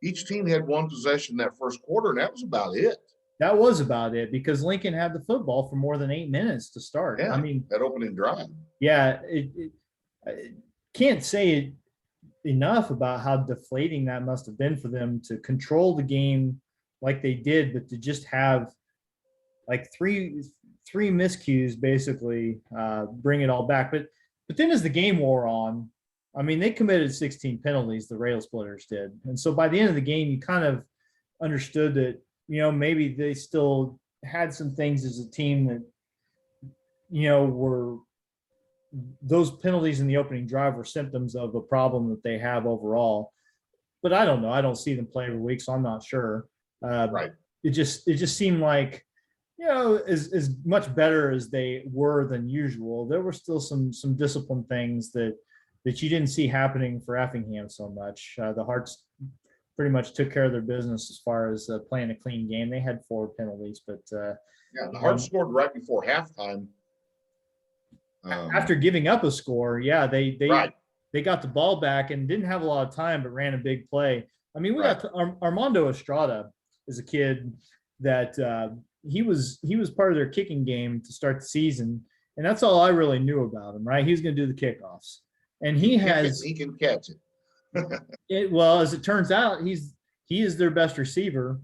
each team had one possession that first quarter, and that was about it. That was about it, because Lincoln had the football for more than 8 minutes to start. Yeah, I mean, that opening drive. Yeah, I can't say enough about how deflating that must have been for them to control the game like they did, but to just have like three miscues basically bring it all back. But then as the game wore on, I mean, they committed 16 penalties, the Rail Splitters did. And so by the end of the game, you kind of understood that, maybe they still had some things as a team that, were those penalties in the opening drive were symptoms of a problem that they have overall. But I don't know. I don't see them play every week, so I'm not sure. Right. It just seemed like, as much better as they were than usual, there were still some discipline things that you didn't see happening for Effingham so much. The Hearts pretty much took care of their business as far as playing a clean game. They had 4 penalties, but the Hearts scored right before halftime. After giving up a score, they right. They got the ball back and didn't have a lot of time, but ran a big play. I mean, we got Armando Estrada is a kid that he was part of their kicking game to start the season, and that's all I really knew about him. Right, he was going to do the kickoffs, and he can catch it. Well, as it turns out, he is their best receiver,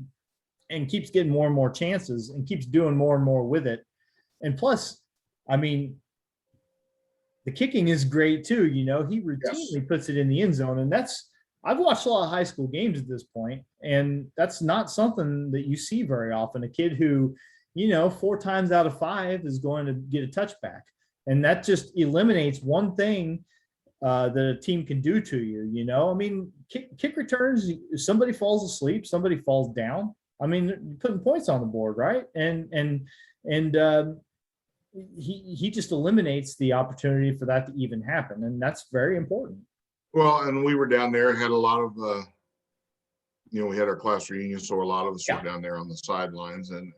and keeps getting more and more chances, and keeps doing more and more with it. And plus, I mean, the kicking is great too. He routinely puts it in the end zone, and I've watched a lot of high school games at this point, and that's not something that you see very often. A kid who, 4 times out of 5 is going to get a touchback, and that just eliminates one thing that a team can do to you. I mean, kick returns, if somebody falls asleep, somebody falls down. I mean, you're putting points on the board, right? And he just eliminates the opportunity for that to even happen, and that's very important. Well, and we were down there, had a lot of we had our class reunion, so a lot of us were down there on the sidelines, and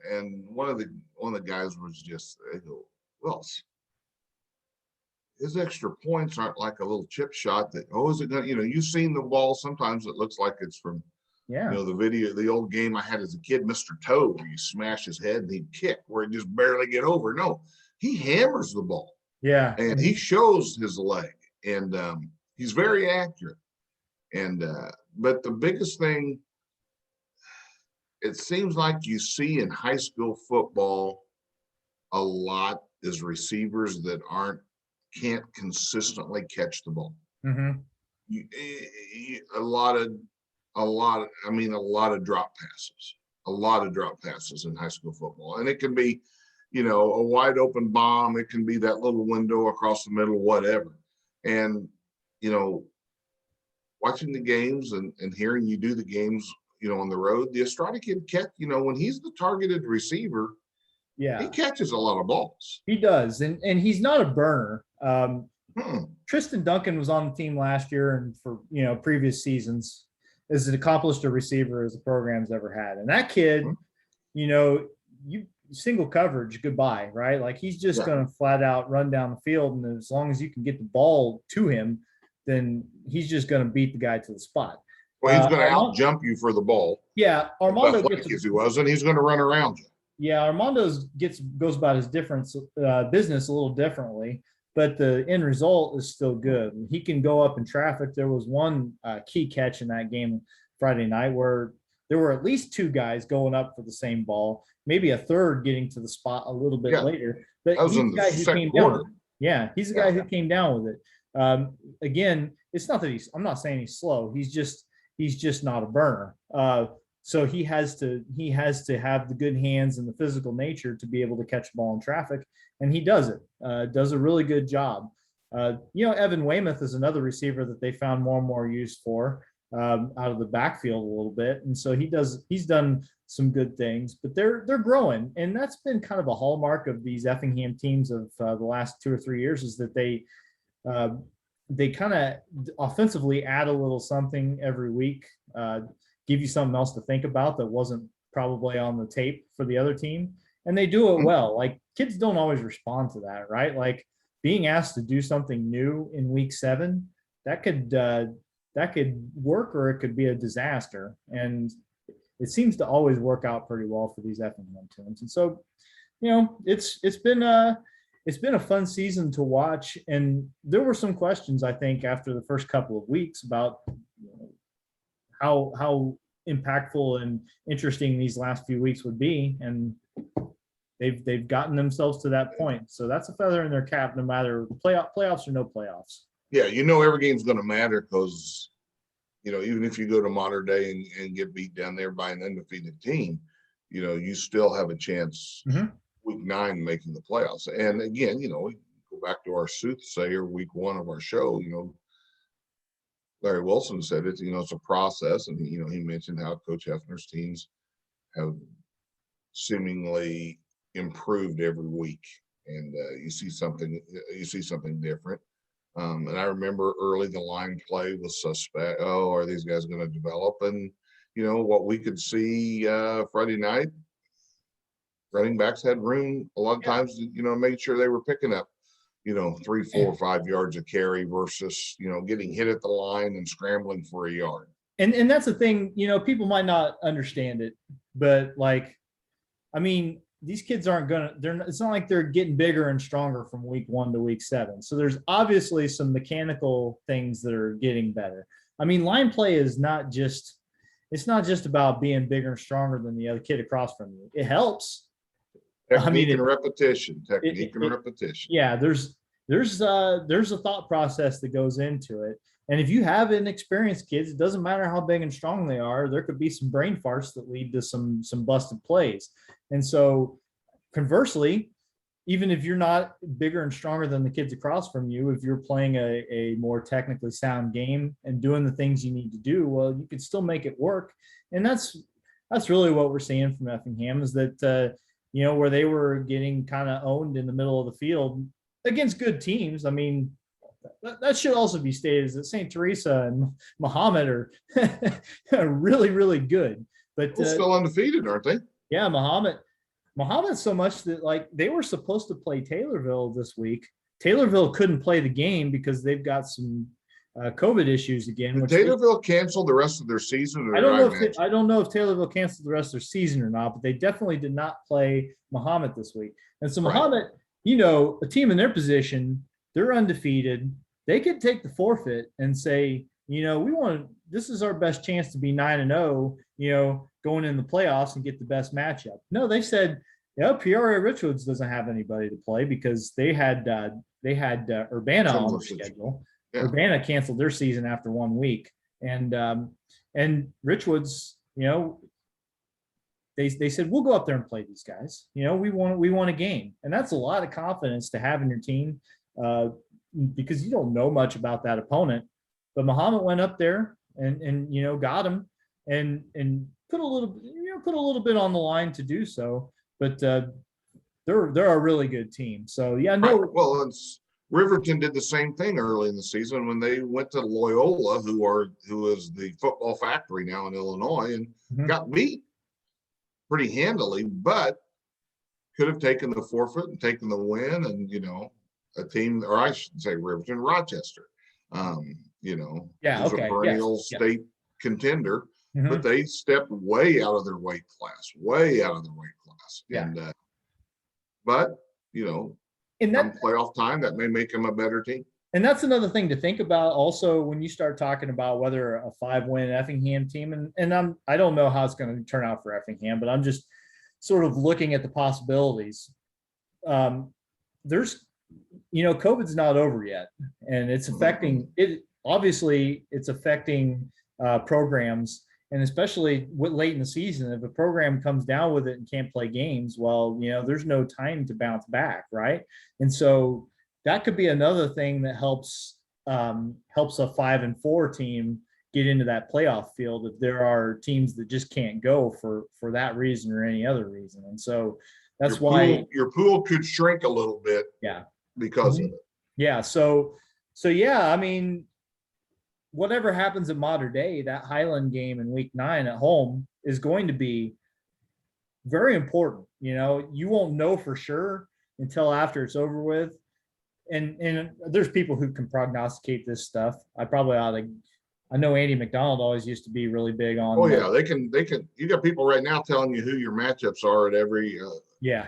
one of the guys was just, they go, well, his extra points aren't like a little chip shot that, is it gonna, you've seen the ball, sometimes it looks like it's from the video, the old game I had as a kid, Mr. Toe, where you smash his head and he'd kick where he'd just barely get over. No, he hammers the ball. Yeah. And he shows his leg, and he's very accurate. And but the biggest thing, it seems like you see in high school football a lot, is receivers that can't consistently catch the ball. Mm-hmm. A lot of drop passes in high school football. And it can be, a wide open bomb. It can be that little window across the middle, whatever. And, watching the games and hearing you do the games, on the road, the Estrada kid when he's the targeted receiver, he catches a lot of balls. He does. And he's not a burner. Tristan Duncan was on the team last year, and for, previous seasons, as accomplished a receiver as the program's ever had. And that kid, you single coverage, goodbye, right? Like he's just going to flat out run down the field. And as long as you can get the ball to him, then he's just going to beat the guy to the spot. Well, he's going to out jump you for the ball. Yeah. Armando gets if he wasn't, he's going to run around you. Yeah. Armando goes about his business a little differently, but the end result is still good. He can go up in traffic. There was one key catch in that game Friday night where there were at least two guys going up for the same ball, maybe a third getting to the spot a little bit later. But he's the guy who came down. Yeah, he's the guy who came down with it. Again, it's not that I'm not saying he's slow. He's just not a burner. So he has to have the good hands and the physical nature to be able to catch the ball in traffic, and he does it. Does a really good job. Evan Weymouth is another receiver that they found more and more use for. Out of the backfield a little bit. And so he's done some good things, but they're growing. And that's been kind of a hallmark of these Effingham teams of the last 2 or 3 years, is that they kind of offensively add a little something every week, give you something else to think about that wasn't probably on the tape for the other team. And they do it well. Like kids don't always respond to that, right? Like being asked to do something new in week 7, that could work or it could be a disaster. And it seems to always work out pretty well for these Effingham teams. And so, it's been a fun season to watch. And there were some questions, I think, after the first couple of weeks about how impactful and interesting these last few weeks would be. And they've gotten themselves to that point. So that's a feather in their cap, no matter playoffs or no playoffs. Yeah, every game's going to matter because, even if you go to modern day and get beat down there by an undefeated team, you still have a chance week 9 making the playoffs. And again, we go back to our soothsayer week 1 of our show, Larry Wilson said it, it's a process. And, he mentioned how Coach Hefner's teams have seemingly improved every week. And you see something different. And I remember early the line play was suspect. Oh, are these guys going to develop? And, what we could see Friday night, running backs had room a lot of times, made sure they were picking up, 3, 4, 5 yards of carry versus, getting hit at the line and scrambling for a yard. And that's the thing, people might not understand it, but these kids it's not like they're getting bigger and stronger from week 1 to week 7. So there's obviously some mechanical things that are getting better. Line play is not just about being bigger and stronger than the other kid across from you. It helps. Technique and repetition. Yeah. There's a thought process that goes into it. And if you have inexperienced kids, it doesn't matter how big and strong they are. There could be some brain farts that lead to some busted plays. And so conversely, even if you're not bigger and stronger than the kids across from you, if you're playing a more technically sound game and doing the things you need to do, well, you can still make it work. And that's really what we're seeing from Effingham, is that, where they were getting kind of owned in the middle of the field against good teams. That should also be stated, is that St. Teresa and Muhammad are really, really good. But they're still undefeated, aren't they? Yeah, Muhammad so much that they were supposed to play Taylorville this week. Taylorville couldn't play the game because they've got some COVID issues again. Did Taylorville cancel the rest of their season? Or I don't know if Taylorville canceled the rest of their season or not, but they definitely did not play Muhammad this week. And so Muhammad, a team in their position, they're undefeated. They could take the forfeit and say, this is our best chance to be 9-0, going in the playoffs and get the best matchup. No, they said, Peoria Richwoods doesn't have anybody to play because they had Urbana on their schedule. Yeah. Urbana canceled their season after 1 week, and Richwoods, they said, we'll go up there and play these guys. We want a game, and that's a lot of confidence to have in your team, because you don't know much about that opponent. But Muhammad went up there and got him and put a little bit on the line to do so. But they're a really good team. So yeah, no. Right. Well, Riverton did the same thing early in the season when they went to Loyola, who is the football factory now in Illinois, and got beat pretty handily, but could have taken the forfeit and taken the win. And, a team, or I should say Riverton, Rochester, Yeah. who's Okay. a perennial Yes. state contender, Mhm. but they stepped way out of their weight class, way out of their weight class. Yeah. And, but, And come that, playoff time, that may make them a better team. and that's another thing to think about also when you start talking about whether a 5-win Effingham team, and I don't know how it's going to turn out for Effingham, but I'm just sort of looking at the possibilities. There's, COVID's not over yet, and it's affecting it. Obviously, it's affecting programs, and especially late in the season, if a program comes down with it and can't play games, well, there's no time to bounce back, right? And so that could be another thing that helps a 5-4 team get into that playoff field if there are teams that just can't go for that reason or any other reason. And so that's why your pool could shrink a little bit. Yeah. Because of it. Yeah. So yeah, I mean, whatever happens at Mater Dei, that Highland game in week 9 at home is going to be very important. You won't know for sure until after it's over with. And there's people who can prognosticate this stuff. I probably ought to. I know Andy McDonald always used to be really big on. Oh yeah, they can. You got people right now telling you who your matchups are at every. Yeah,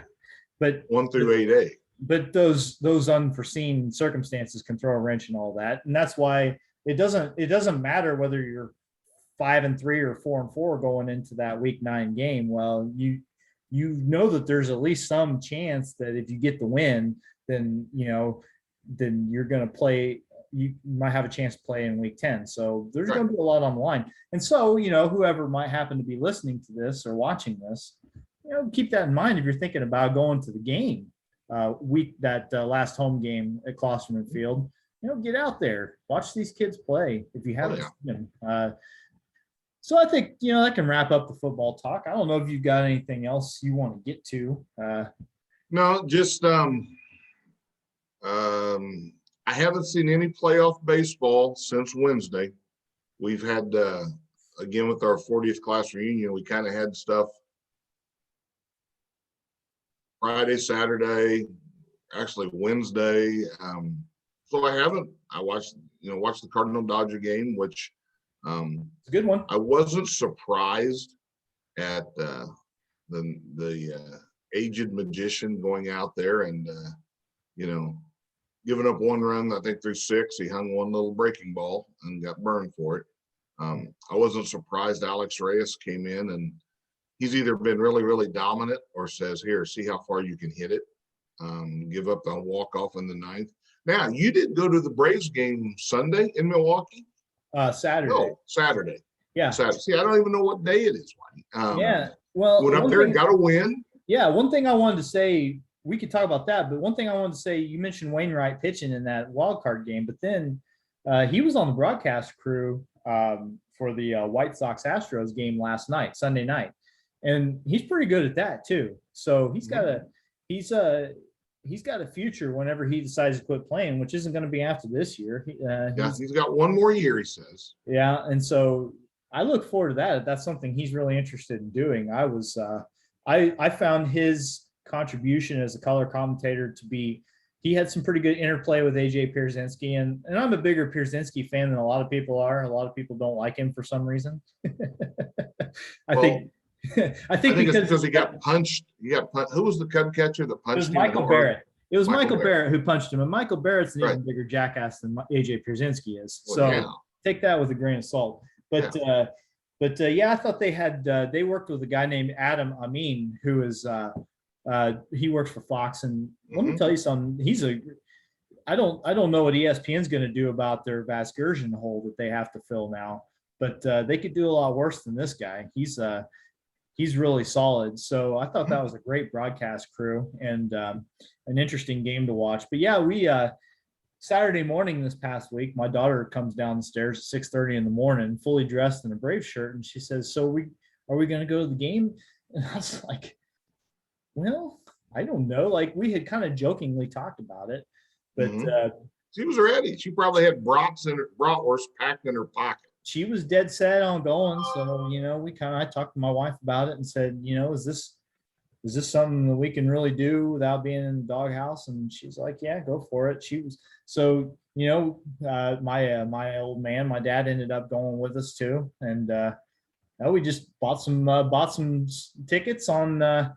but 1 through 8A. But those unforeseen circumstances can throw a wrench in all that, and that's why it doesn't matter whether you're 5-3 or 4-4 going into that week 9 game. Well, you know that there's at least some chance that if you get the win, then then you're going to play. You might have a chance to play in week 10. So there's going to be a lot on the line. And so, whoever might happen to be listening to this or watching this, keep that in mind if you're thinking about going to the game. Last home game at Klosterman Field, get out there, watch these kids play if you haven't seen them. So I think that can wrap up the football talk. I don't know if you've got anything else you want to get to. No, just I haven't seen any playoff baseball since Wednesday. We've had again with our 40th class reunion, we kind of had stuff Friday, Saturday, actually Wednesday. So I watched the Cardinal Dodger game, which it's a good one. I wasn't surprised at the aged magician going out there and giving up 1 run, I think through 6. He hung 1 little breaking ball and got burned for it. I wasn't surprised Alex Reyes came in, and he's either been really, really dominant or says, here, see how far you can hit it. Give up the walk-off in the 9th. Now, you didn't go to the Braves game Sunday in Milwaukee? Saturday. No, Saturday. Yeah. Saturday. See, I don't even know what day it is. Yeah. Well, went up there and got a win. Yeah. One thing I wanted to say, we could talk about that, but one thing I wanted to say, you mentioned Wainwright pitching in that wild card game, but then he was on the broadcast crew for the White Sox Astros game last night, Sunday night. And he's pretty good at that too. So he's got a future whenever he decides to quit playing, which isn't going to be after this year. He's got 1 more year, he says. Yeah, and so I look forward to that. If that's something he's really interested in doing. I found his contribution as a color commentator to be, he had some pretty good interplay with AJ Pierzynski, and I'm a bigger Pierzynski fan than a lot of people are. A lot of people don't like him for some reason. I think because he got punched. Who was the Cub catcher that punched him? Michael Barrett. It was Michael Barrett who punched him, and Michael Barrett's an even bigger jackass than AJ Pierzynski is. Take that with a grain of salt. But I thought they worked with a guy named Adam Amin, who is he works for Fox, and let me tell you something. I don't know what ESPN's going to do about their Vasgersian hole that they have to fill now, but they could do a lot worse than this guy. He's really solid. So I thought that was a great broadcast crew and an interesting game to watch. But yeah, we Saturday morning this past week, my daughter comes down the stairs at 6:30 in the morning, fully dressed in a Brave shirt, and she says, "So are we going to go to the game?" And I was like, "Well, I don't know." Like, we had kind of jokingly talked about it, but she was ready. She probably had bratwurst packed in her pocket. she was dead set on going. So, I talked to my wife about it and said, is this something that we can really do without being in the doghouse? And she's like, yeah, go for it. She was, so, my old man, my dad ended up going with us too. And, we just bought some tickets on, it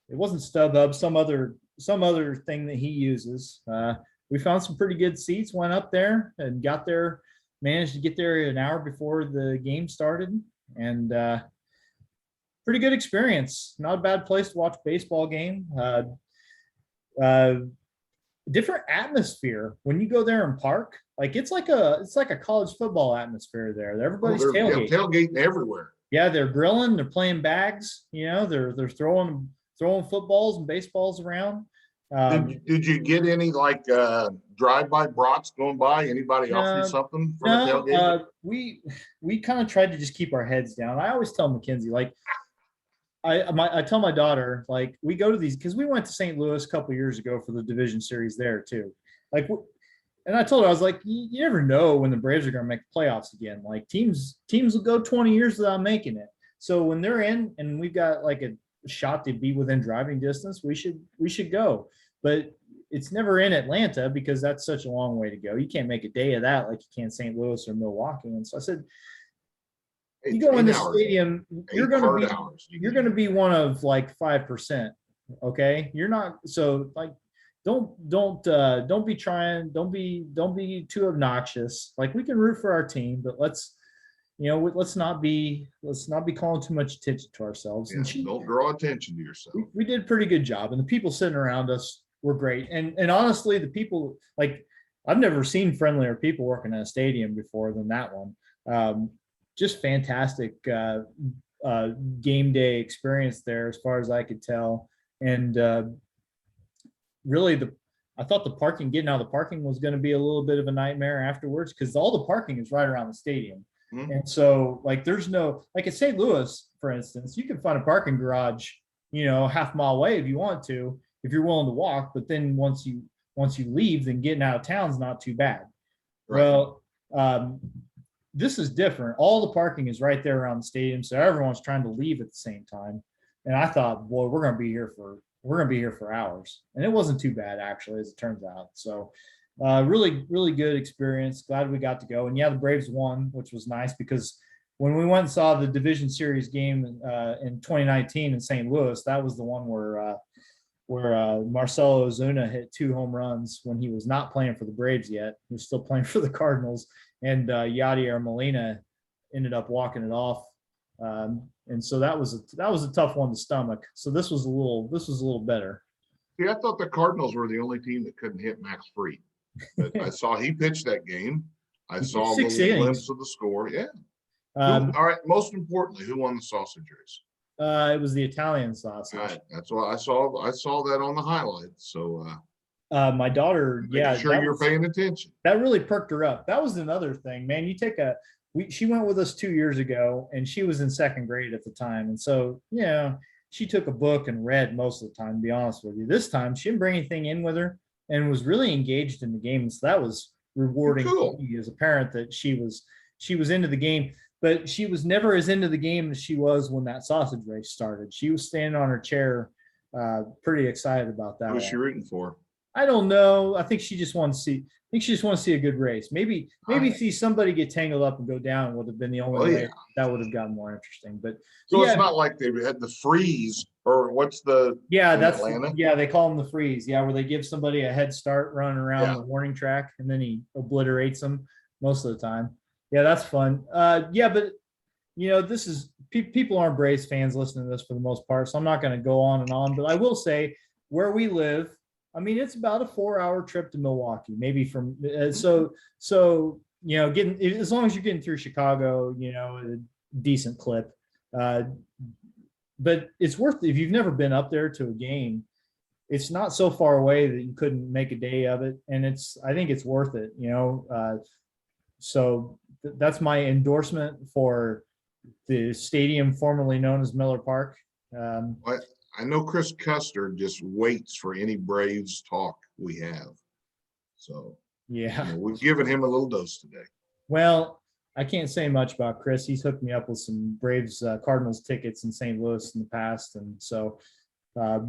wasn't StubHub, some other thing that he uses. We found some pretty good seats, went up there and got there, managed to get there an hour before the game started, and pretty good experience. Not a bad place to watch a baseball game. Different atmosphere when you go there and park. Like it's like a college football atmosphere there. Everybody's tailgating everywhere. Yeah, they're grilling, they're playing bags, they're throwing footballs and baseballs around. Did you get any like drive-by brats going by? Anybody offer you something from the tailgate? We kind of tried to just keep our heads down. I always tell Mackenzie, like, I tell my daughter, like, we go to these because we went to St. Louis a couple years ago for the division series there too. Like, and I told her, I was like, you never know when the Braves are going to make the playoffs again. Like teams will go 20 years without making it. So when they're in and we've got like a shot to be within driving distance, we should go. But it's never in Atlanta because that's such a long way to go. You can't make a day of that like you can St. Louis or Milwaukee. And so I said, you go in the stadium, you're going to be one of like 5%. Okay. You're not, so like, don't be too obnoxious. Like we can root for our team, but let's not be calling too much attention to ourselves. Yeah, and don't draw attention to yourself. We did a pretty good job, and the people sitting around us were great. And honestly, the people, like, I've never seen friendlier people working in a stadium before than that one. Just fantastic game day experience there, as far as I could tell. And really, I thought getting out of the parking was going to be a little bit of a nightmare afterwards, because all the parking is right around the stadium. Mm-hmm. And so, like, there's no, like at St. Louis, for instance, you can find a parking garage, half a mile away if you want to, if you're willing to walk. But then once you leave, then getting out of town is not too bad. Right. Well, this is different. All the parking is right there around the stadium, so everyone's trying to leave at the same time. And I thought, boy, we're going to be here for hours. And it wasn't too bad, actually, as it turns out. So really, really good experience. Glad we got to go. And yeah, the Braves won, which was nice, because when we went and saw the division series game in 2019 in St. Louis, that was the one where Marcelo Ozuna hit 2 home runs when he was not playing for the Braves yet. He was still playing for the Cardinals. And Yadier Molina ended up walking it off. And so that was a tough one to stomach. So this was a little better. See, I thought the Cardinals were the only team that couldn't hit Max Fried. But I saw he pitched that game. I saw a little glimpse of the score. Yeah. All right. Most importantly, who won the sausage race? It was the Italian sausage. Right. That's what I saw. I saw that on the highlights. So my daughter, sure you're paying attention. That really perked her up. That was another thing, man. She went with us 2 years ago, and she was in 2nd grade at the time. And so, she took a book and read most of the time, to be honest with you. This time she didn't bring anything in with her and was really engaged in the game. And so that was rewarding to me as a parent, that she was into the game, but she was never as into the game as she was when that sausage race started. She was standing on her chair, pretty excited about that. Who was she rooting for? I don't know. I think she just wants to see a good race. Maybe see somebody get tangled up and go down would have been the only way that would have gotten more interesting. But so it's not like they had the freeze, or what's the that's Atlanta? They call them the freeze. Yeah, where they give somebody a head start running around the warning track, and then he obliterates them most of the time. Yeah, that's fun. But this is people aren't Braves fans listening to this for the most part, so I'm not going to go on and on. But I will say, where we live, I mean, it's about a 4-hour trip to Milwaukee, maybe from so getting, as long as you're getting through Chicago, a decent clip. But it's worth it. If you've never been up there to a game, it's not so far away that you couldn't make a day of it, and I think it's worth it. So that's my endorsement for the stadium formerly known as Miller Park. I know Chris Custer just waits for any Braves talk we have. So, we've given him a little dose today. Well, I can't say much about Chris. He's hooked me up with some Braves Cardinals tickets in St. Louis in the past, and so uh,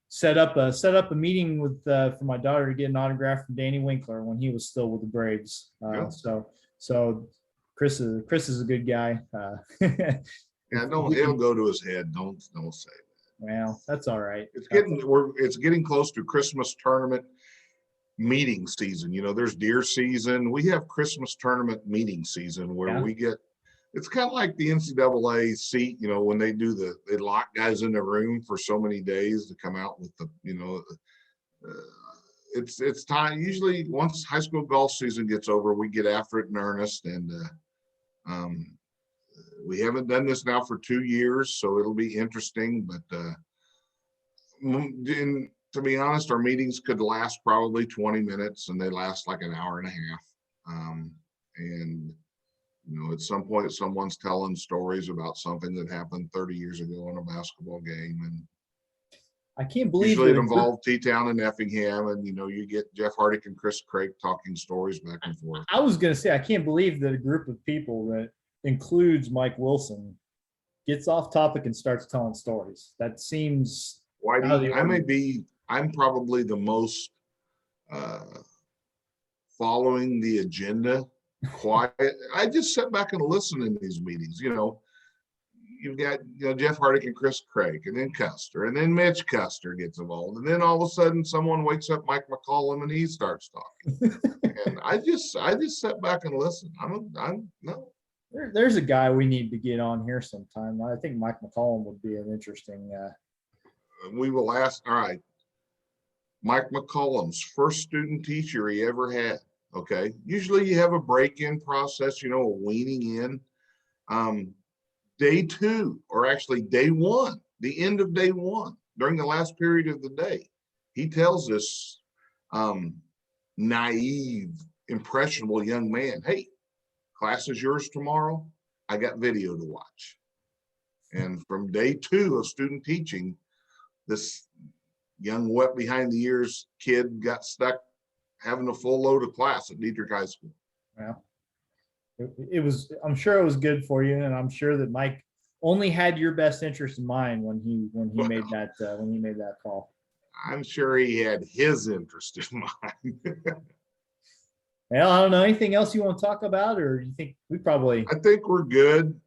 set up a meeting with for my daughter to get an autograph from Danny Winkler when he was still with the Braves. Yep. So Chris is a good guy. Yeah, he'll go to his head. Don't say that. Well, that's all right. It's getting close to Christmas tournament meeting season. There's deer season. We have Christmas tournament meeting season where we get, it's kind of like the NCAA seat, when they lock guys in the room for so many days to come out with it's time. Usually once high school golf season gets over, we get after it in earnest. And we haven't done this now for 2 years, so it'll be interesting. But to be honest, our meetings could last probably 20 minutes, and they last like an hour and a half. And at some point, someone's telling stories about something that happened 30 years ago in a basketball game, and I can't believe usually it involved T-Town and Effingham, and you get Jeff Hardick and Chris Craig talking stories back and forth. I was going to say, I can't believe that a group of people that includes Mike Wilson gets off topic and starts telling stories. That seems I'm probably the most following the agenda, quiet. I just sit back and listen in these meetings. You've got Jeff Hardick and Chris Craig, and then Custer, and then Mitch Custer gets involved, and then all of a sudden someone wakes up Mike McCollum and he starts talking. And I just sit back and listen. No. There's a guy we need to get on here sometime. I think Mike McCollum would be an interesting. We will ask. All right, Mike McCollum's first student teacher he ever had. Okay, usually you have a break-in process, a weaning in. Day 2, or actually day 1, the end of day 1, during the last period of the day, he tells this naive, impressionable young man, "Hey, class is yours tomorrow. I got video to watch." And from day 2 of student teaching, this young, wet behind the ears kid got stuck having a full load of class at Dietrich High School. Well, I'm sure it was good for you, and I'm sure that Mike only had your best interest in mind when he made that call. I'm sure he had his interest in mind. Well, I don't know. Anything else you want to talk about, or you think we probably? I think we're good.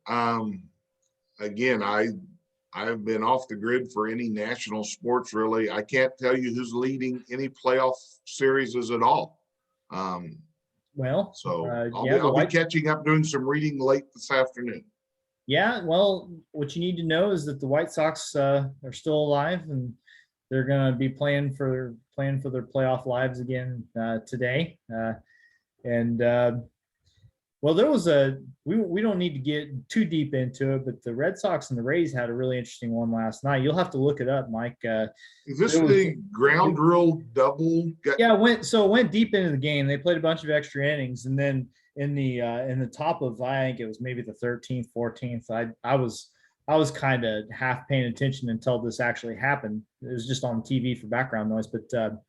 Again, I've been off the grid for any national sports, really. I can't tell you who's leading any playoff series at all. I'll be catching up, doing some reading late this afternoon. Yeah, well, what you need to know is that the White Sox are still alive, and they're going to be playing for their playoff lives again today. Well, there was we don't need to get too deep into it, but the Red Sox and the Rays had a really interesting one last night. You'll have to look it up, Mike. Is this the ground rule double? Yeah, it went deep into the game. They played a bunch of extra innings, and then in the top of, I think it was maybe the 13th, 14th, I was kind of half paying attention until this actually happened. It was just on TV for background noise, but the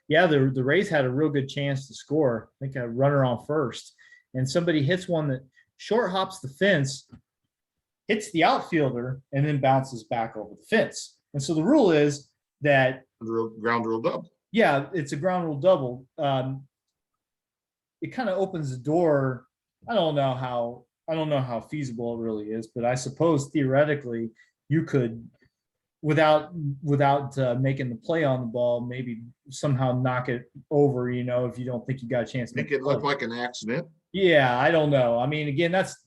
Rays had a real good chance to score. I think a runner on first. And somebody hits one that short hops the fence, hits the outfielder, and then bounces back over the fence. And so the rule is that ground rule double. Yeah, it's a ground rule double. It kind of opens the door. I don't know how feasible it really is, but I suppose theoretically you could, without making the play on the ball, maybe somehow knock it over. If you don't think you got a chance to make it look like an accident. Yeah, I don't know. I mean, again, that's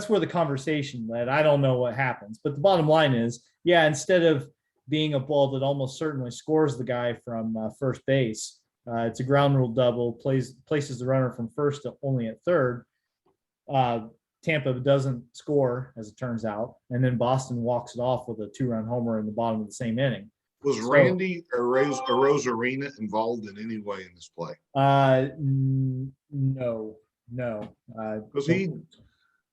where the conversation led. I don't know what happens, but the bottom line is, instead of being a ball that almost certainly scores the guy from first base, it's a ground rule double, places the runner from first to only at third. Tampa doesn't score, as it turns out, and then Boston walks it off with a 2-run homer in the bottom of the same inning. Was Randy Arozarena involved in any way in this play? No. Because he,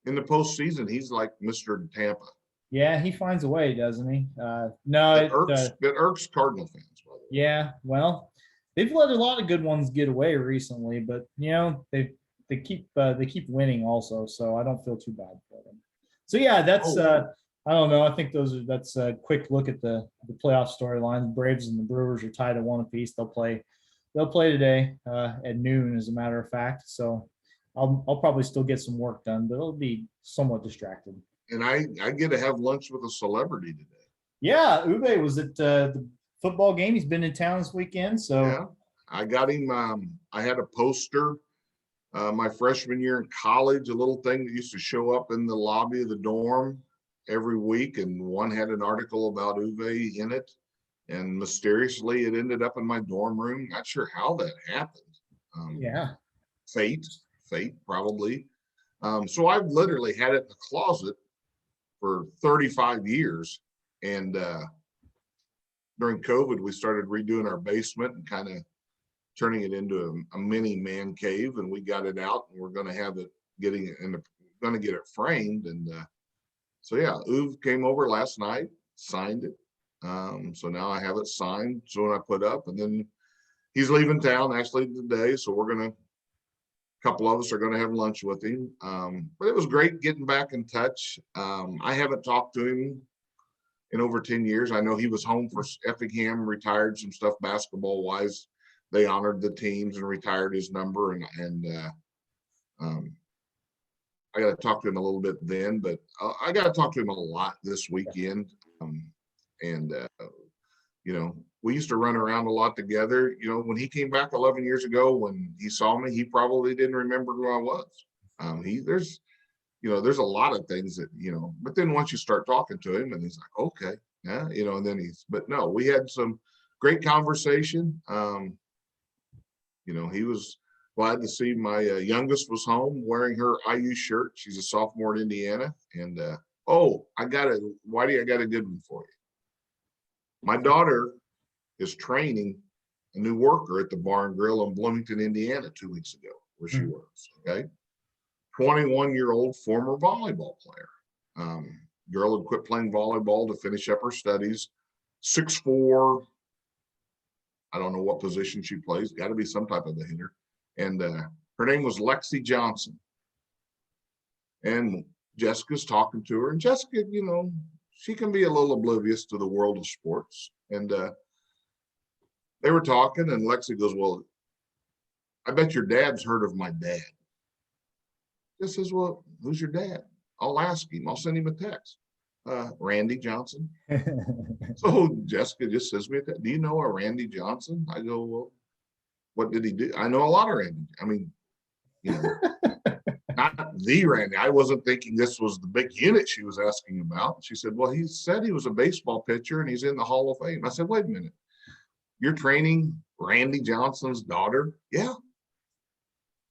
in the postseason, he's like Mr. Tampa. Yeah, he finds a way, doesn't he? It irks Cardinal fans. By the way. Yeah, well, they've let a lot of good ones get away recently, but they keep winning also, so I don't feel too bad for them. So yeah, that's I don't know. I think that's a quick look at the playoff storyline. The Braves and the Brewers are tied at 1 apiece. They'll play today at noon, as a matter of fact. So I'll probably still get some work done, but it'll be somewhat distracted. And I get to have lunch with a celebrity today. Yeah, Ube was at the football game. He's been in town this weekend. So yeah, I got him. I had a poster my freshman year in college, a little thing that used to show up in the lobby of the dorm every week, and one had an article about Uwe in it, and mysteriously it ended up in my dorm room. Not sure how that happened. Fate probably. So I've literally had it in the closet for 35 years, and during COVID we started redoing our basement and kind of turning it into a mini man cave, and we got it out, and we're going to have it going to get it framed. And so yeah, Uwe came over last night, signed it. So now I have it signed. So when I put up, and then he's leaving town actually today. So a couple of us are going to have lunch with him. But it was great getting back in touch. I haven't talked to him in over 10 years. I know he was home for Effingham, retired some stuff basketball wise. They honored the teams and retired his number, and I got to talk to him a little bit then, but I got to talk to him a lot this weekend. We used to run around a lot together. When he came back 11 years ago, when he saw me, he probably didn't remember who I was. There's a lot of things that, but then once you start talking to him and he's like, okay, yeah, and then but no, we had some great conversation. He was glad to see my youngest was home wearing her IU shirt. She's a sophomore in Indiana. And, Whitey, I got a good one for you. My daughter is training a new worker at the Bar and Grill in Bloomington, Indiana 2 weeks ago, where she works, okay? 21-year-old former volleyball player. Girl had quit playing volleyball to finish up her studies. 6'4", I don't know what position she plays, got to be some type of a hitter. And her name was Lexi Johnson. And Jessica's talking to her. And Jessica, she can be a little oblivious to the world of sports. And they were talking, and Lexi goes, well, I bet your dad's heard of my dad. Jess says, well, who's your dad? I'll ask him. I'll send him a text. Randy Johnson. So Jessica just says to me, do you know a Randy Johnson? I go, well, what did he do? I know a lot of Randy. I mean, not the Randy. I wasn't thinking this was the big unit she was asking about. She said, well, he said he was a baseball pitcher and he's in the Hall of Fame. I said, wait a minute. You're training Randy Johnson's daughter? Yeah.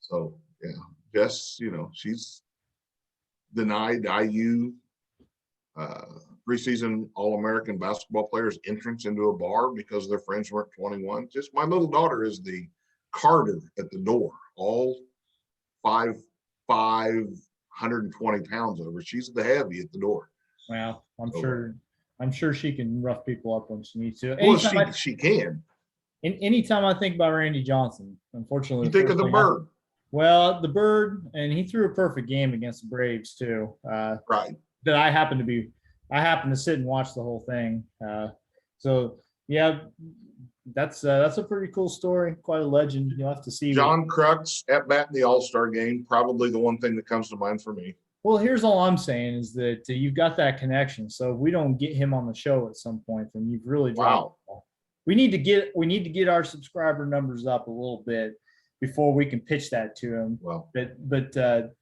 So, yeah, Jess, she's denied IU preseason All-American basketball players entrance into a bar because their friends weren't 21. Just my little daughter is the carter at the door, all 5'5", 120 pounds over. She's the heavy at the door. Well, I'm sure she can rough people up when she needs to. Well, she can. Anytime I think about Randy Johnson, unfortunately, you think of the Bird. The Bird, and he threw a perfect game against the Braves too. Right. That I happened to sit and watch the whole thing. So yeah, that's a pretty cool story. Quite a legend. You'll have to see. John Crux at bat in the All-Star game, probably the one thing that comes to mind for me. Well, here's all I'm saying is that you've got that connection. So if we don't get him on the show at some point, then you've really dropped the ball. We need to get our subscriber numbers up a little bit before we can pitch that to him. Well, but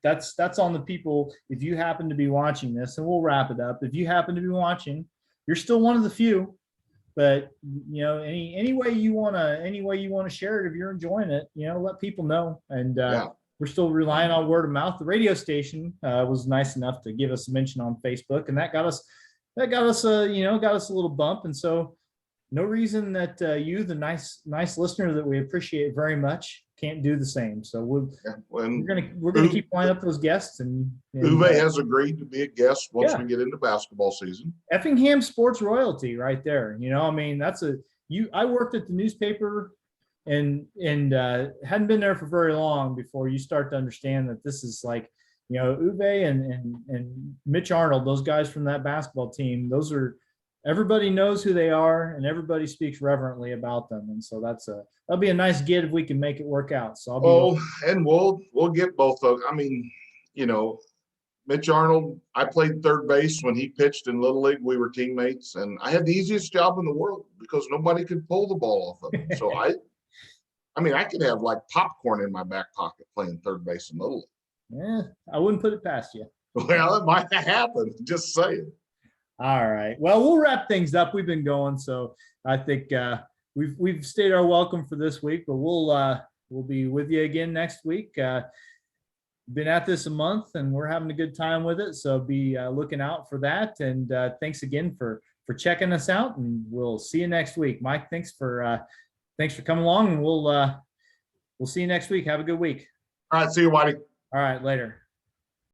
that's on the people. If you happen to be watching this, and we'll wrap it up. If you happen to be watching, you're still one of the few. But any way you wanna share it, if you're enjoying it, let people know. And we're still relying on word of mouth. The radio station was nice enough to give us a mention on Facebook, and that got us a little bump. And so no reason that you, the nice listener that we appreciate very much, can't do the same. So we're gonna keep lining up those guests. And Uwe has agreed to be a guest once we get into basketball season. Effingham sports royalty right there. I worked at the newspaper hadn't been there for very long before you start to understand that this is like, Uwe and Mitch Arnold, those guys from that basketball team, everybody knows who they are and everybody speaks reverently about them. And so that'll be a nice get if we can make it work out. So and we'll get both of, I mean, Mitch Arnold, I played third base when he pitched in Little League. We were teammates, and I had the easiest job in the world because nobody could pull the ball off of him. So I could have like popcorn in my back pocket playing third base in Little League. Yeah, I wouldn't put it past you. Well, it might happen. Just saying. All right. Well, we'll wrap things up. We've been going, so I think we've stayed our welcome for this week, but we'll be with you again next week. Been at this a month, and we're having a good time with it. So be looking out for that. And thanks again for checking us out. And we'll see you next week. Mike, thanks for coming along, and we'll see you next week. Have a good week. All right. See you, Whitey. All right, later.